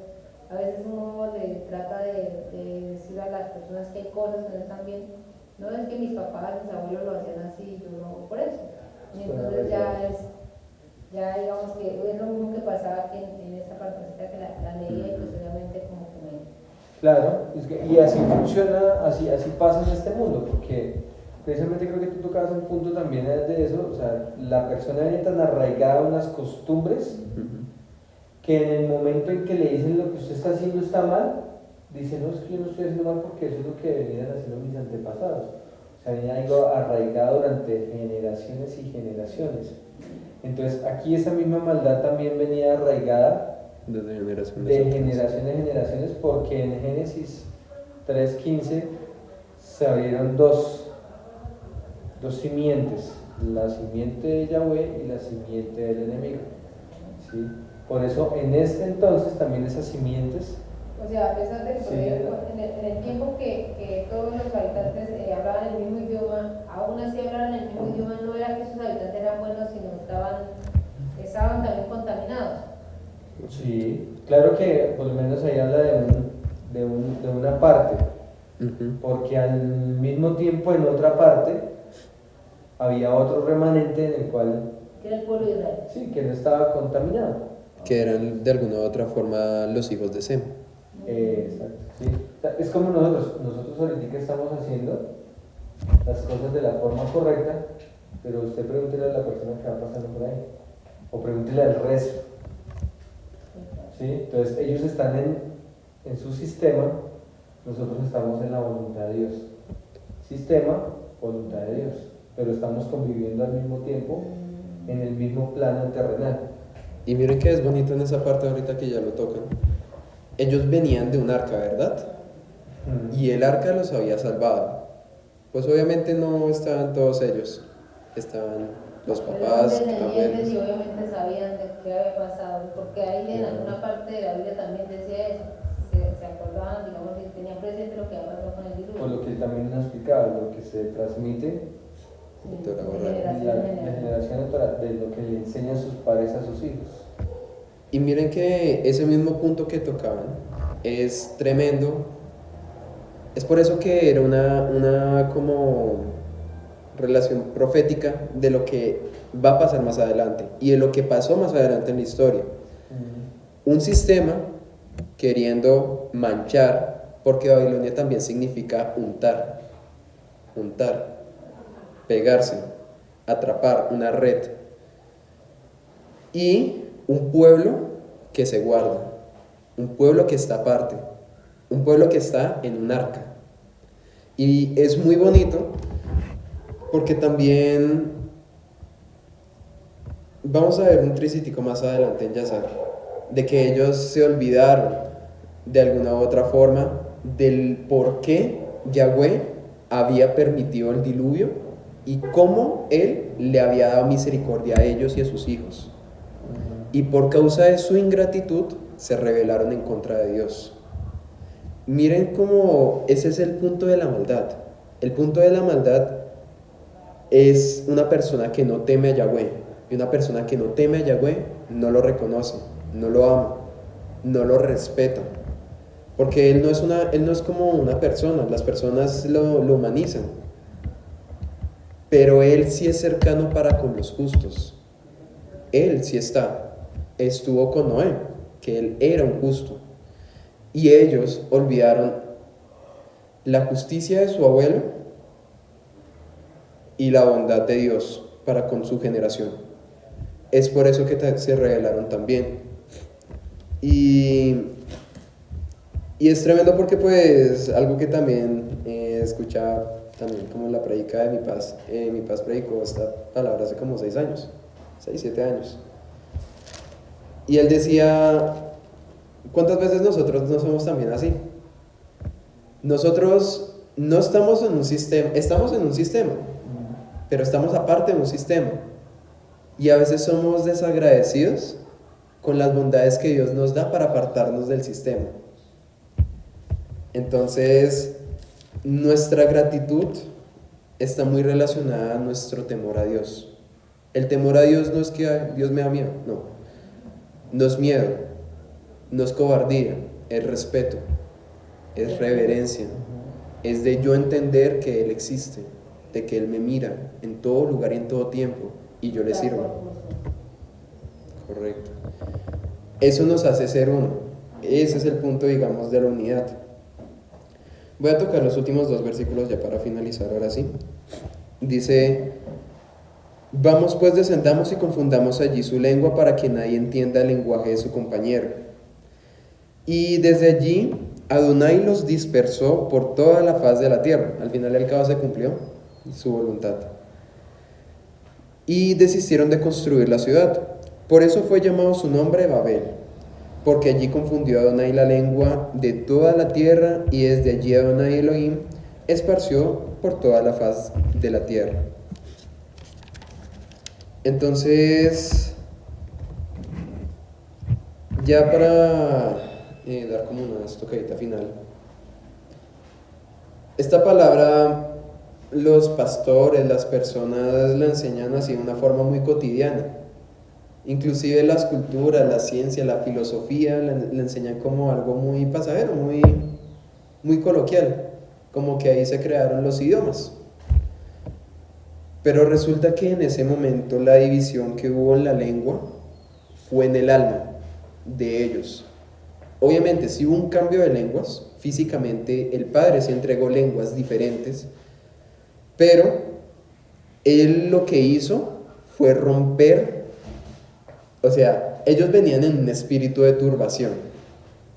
a veces uno le trata de decir a las personas que hay cosas que no están bien. No es que mis papás, mis abuelos lo hacían así, yo lo hago por eso. Y entonces ya digamos que es lo mismo que pasaba aquí en esta partecita que la leía y pues obviamente como que me... Claro, y así funciona, así pasa en este mundo, porque precisamente creo que tú tocabas un punto también de eso, o sea, la persona viene tan arraigada a unas costumbres que en el momento en que le dicen lo que usted está haciendo está mal, dice, no, es que yo no estoy haciendo mal porque eso es lo que venían haciendo mis antepasados. O sea, viene algo arraigado durante generaciones y generaciones. Entonces, aquí esa misma maldad también venía arraigada Desde generaciones. de generaciones en generaciones, porque en Génesis 3:15 se abrieron dos simientes, la simiente de Yahweh y la simiente del enemigo. ¿Sí? Por eso en este entonces también esas simientes... O sea, a pesar de que Sí, en el tiempo que todos los habitantes hablaban el mismo idioma, aún así hablaban el mismo idioma, no era que esos habitantes eran buenos, sino estaban también contaminados. Sí, claro que por lo menos ahí habla de una parte, porque al mismo tiempo en otra parte había otro remanente en el cual Que era el pueblo de Israel. sí, que no estaba contaminado. Que eran de alguna u otra forma los hijos de Sem. Exacto, sí. O sea, es como nosotros ahorita estamos haciendo las cosas de la forma correcta, pero usted pregúntele a la persona que va pasando por ahí, o pregúntele al resto. ¿Sí? Entonces ellos están en su sistema, nosotros estamos en la voluntad de Dios. Sistema, voluntad de Dios, pero estamos conviviendo al mismo tiempo en el mismo plano terrenal. Y miren que es bonito en esa parte ahorita que ya lo tocan. Ellos venían de un arca, ¿verdad? Y el arca los había salvado. Pues obviamente no estaban todos ellos. Estaban los papás, Pero eran descendientes y abuelos. obviamente sabían de qué había pasado, porque ahí en alguna parte de la Biblia también decía eso. Se acordaban, digamos, y tenían presente lo que había pasado con el diluvio. Por lo que también nos explicaba, lo que se transmite Sí, Torah de oral. generación en de generación. generación en Torah, de lo que le enseñan sus padres a sus hijos. Y miren que ese mismo punto que tocaban es tremendo. Es por eso que era una como relación profética de lo que va a pasar más adelante y de lo que pasó más adelante en la historia. Un sistema queriendo manchar, porque Babilonia también significa untar, pegarse, atrapar, una red. Y un pueblo que se guarda, un pueblo que está aparte, un pueblo que está en un arca. Y es muy bonito porque también vamos a ver un tricítico más adelante en Yazar, de que ellos se olvidaron de alguna u otra forma del por qué Yahweh había permitido el diluvio y cómo Él le había dado misericordia a ellos y a sus hijos. Y por causa de su ingratitud se rebelaron en contra de Dios. Miren cómo ese es el punto de la maldad. El punto de la maldad es una persona que no teme a Yahweh. Y una persona que no teme a Yahweh no lo reconoce, no lo ama, no lo respeta. Porque él no es como una persona, las personas lo humanizan. Pero Él sí es cercano para con los justos. Él sí estuvo con Noé, que él era un justo. Y ellos olvidaron la justicia de su abuelo y la bondad de Dios para con su generación. Es por eso que se rebelaron también. Y es tremendo porque pues algo que también escuchaba también como en la predica de mi paz predicó esta palabra hace como 6 años, 6, 7 años. Y él decía ¿Cuántas veces nosotros no somos también así? Nosotros no estamos en un sistema, pero estamos aparte de un sistema. Y a veces somos desagradecidos con las bondades que Dios nos da para apartarnos del sistema. Entonces, nuestra gratitud está muy relacionada a nuestro temor a Dios. El temor a Dios no es que "Ay, Dios me da miedo", no es miedo, no es cobardía, es respeto, es reverencia, es de yo entender que Él existe, de que Él me mira en todo lugar y en todo tiempo y yo le sirvo. Correcto. Eso nos hace ser uno. Ese es el punto, digamos, de la unidad. Voy a tocar los últimos 2 versículos ya para finalizar, ahora sí. Dice: vamos pues, descendamos y confundamos allí su lengua para que nadie entienda el lenguaje de su compañero. Y desde allí Adonai los dispersó por toda la faz de la tierra. Al final y al cabo se cumplió su voluntad. Y desistieron de construir la ciudad. Por eso fue llamado su nombre Babel, porque allí confundió Adonai la lengua de toda la tierra, y desde allí Adonai Elohim esparció por toda la faz de la tierra. Entonces, ya para dar como una estocadita final, esta palabra los pastores, las personas la enseñan así de una forma muy cotidiana. Inclusive las culturas, la ciencia, la filosofía la enseñan como algo muy pasajero, muy coloquial, como que ahí se crearon los idiomas. Pero resulta que en ese momento la división que hubo en la lengua fue en el alma de ellos. Obviamente, si hubo un cambio de lenguas, físicamente el Padre se entregó lenguas diferentes, pero Él lo que hizo fue romper. O sea, ellos venían en un espíritu de turbación.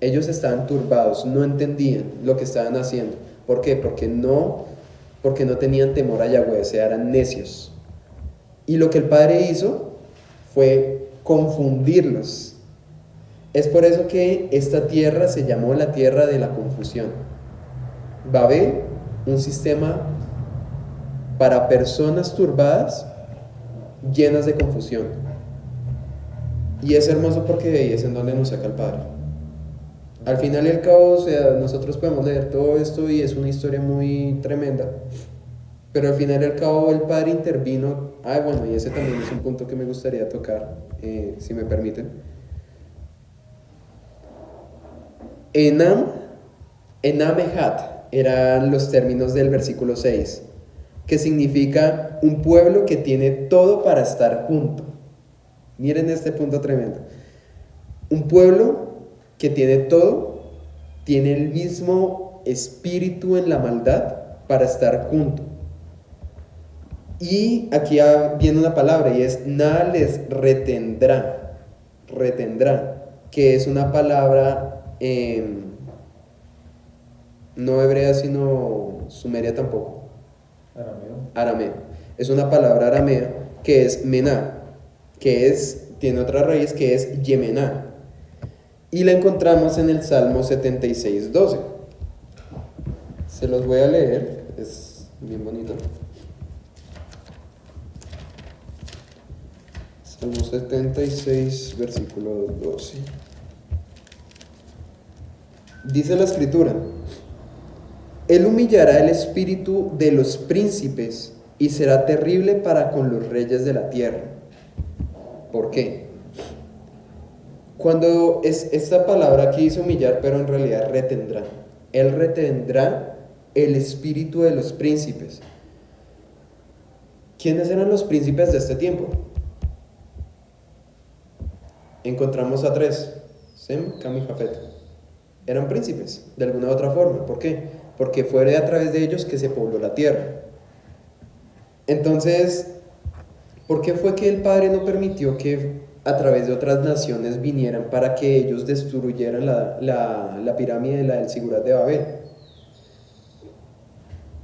Ellos estaban turbados, no entendían lo que estaban haciendo. ¿Por qué? Porque no tenían temor a Yahweh, o sea, eran necios. Y lo que el Padre hizo fue confundirlos. Es por eso que esta tierra se llamó la tierra de la confusión. Babel, un sistema para personas turbadas, llenas de confusión. Y es hermoso porque de ahí es en donde nos saca el Padre. Al final y al cabo, o sea, nosotros podemos leer todo esto y es una historia muy tremenda, pero al final y al cabo el Padre intervino. Bueno, y ese también es un punto que me gustaría tocar, si me permiten. Enam Ejat eran los términos del versículo 6, que significa un pueblo que tiene todo para estar junto. Miren este punto tremendo. Un pueblo que tiene todo, tiene el mismo espíritu en la maldad para estar junto. Y aquí viene una palabra y es: nada les retendrá, que es una palabra no hebrea sino sumeria tampoco. Arameo. Es una palabra aramea que es mená, tiene otra raíz que es yemená. Y la encontramos en el Salmo 76:12. Se los voy a leer, es bien bonito. Salmo 76, versículo 12. Dice la Escritura: Él humillará el espíritu de los príncipes y será terrible para con los reyes de la tierra. ¿Por qué? Cuando esta palabra aquí dice humillar, pero en realidad retendrá. Él retendrá el espíritu de los príncipes. ¿Quiénes eran los príncipes de este tiempo? Encontramos a 3: Sem, Cam y Jafet. Eran príncipes, de alguna u otra forma. ¿Por qué? Porque fue a través de ellos que se pobló la tierra. Entonces, ¿por qué fue que el Padre no permitió que a través de otras naciones vinieran para que ellos destruyeran la pirámide del Sigurat de Babel?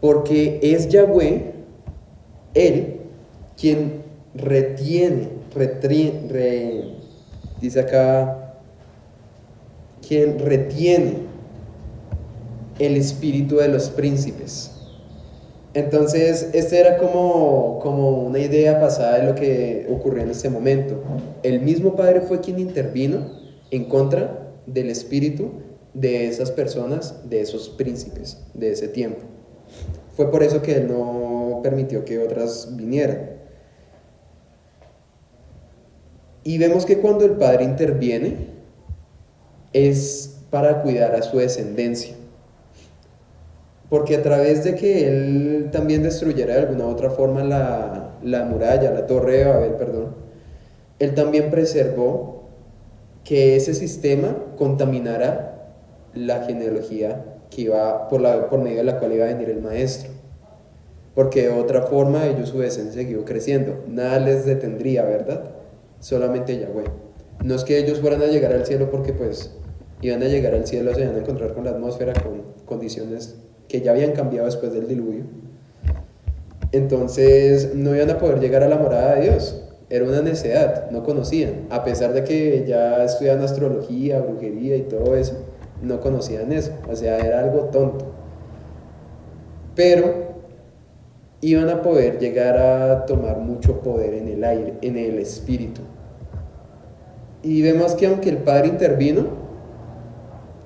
Porque es Yahweh, Él, quien dice acá, quien retiene el espíritu de los príncipes. Entonces, esta era como una idea pasada de lo que ocurrió en este momento. El mismo Padre fue quien intervino en contra del espíritu de esas personas, de esos príncipes de ese tiempo. Fue por eso que Él no permitió que otras vinieran. Y vemos que cuando el Padre interviene es para cuidar a su descendencia. Porque a través de que Él también destruyera de alguna u otra forma la muralla, la torre de Babel, perdón, Él también preservó que ese sistema contaminara la genealogía que iba por medio de la cual iba a venir el Maestro. Porque de otra forma ellos su descendencia siguió creciendo. Nada les detendría, ¿verdad? Solamente Yahweh. No es que ellos fueran a llegar al cielo porque pues iban a llegar al cielo, se iban a encontrar con la atmósfera, con condiciones que ya habían cambiado después del diluvio. Entonces no iban a poder llegar a la morada de Dios. Era una necedad, no conocían. A pesar de que ya estudiaban astrología, brujería y todo eso, no conocían eso. O sea, era algo tonto. Pero iban a poder llegar a tomar mucho poder en el aire, en el espíritu. Y vemos que aunque el Padre intervino,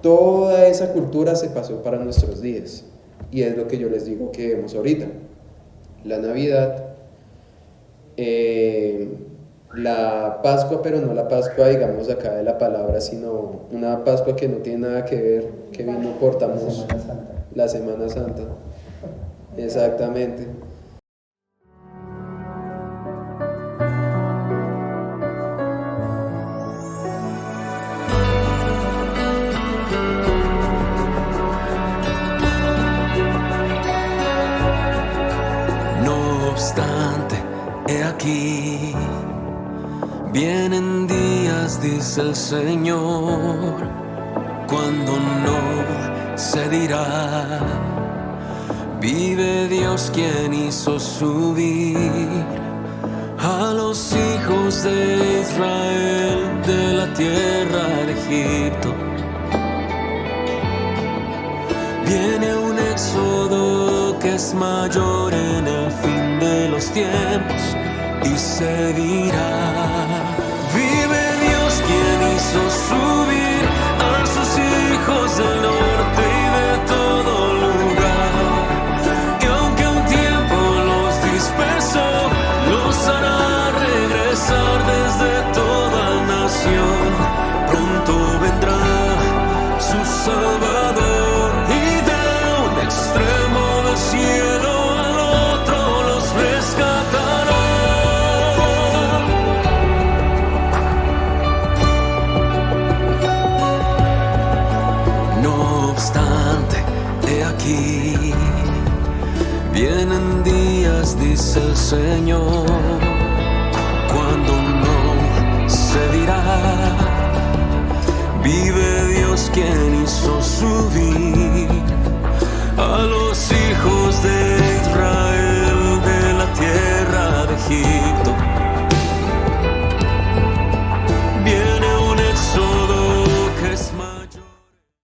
toda esa cultura se pasó para nuestros días. Y es lo que yo les digo que vemos ahorita. La Navidad, la Pascua, pero no la Pascua, digamos, acá de la palabra, sino una Pascua que no tiene nada que ver, que vino por Tamuz, la Semana Santa. Exactamente. No obstante, he aquí, vienen días, dice el Señor, cuando no se dirá: vive Dios quien hizo subir a los hijos de Israel de la tierra de Egipto. Viene un éxodo que es mayor en el fin de los tiempos y se dirá: vive Dios quien hizo subir a sus hijos del norte y de todo lugar. Y aunque un tiempo los dispersó, los hará regresar desde toda nación. Pronto vendrá su Salvador y de un extremo del cielo al otro los rescatará. No obstante, he aquí, vienen días, dice el Señor, cuando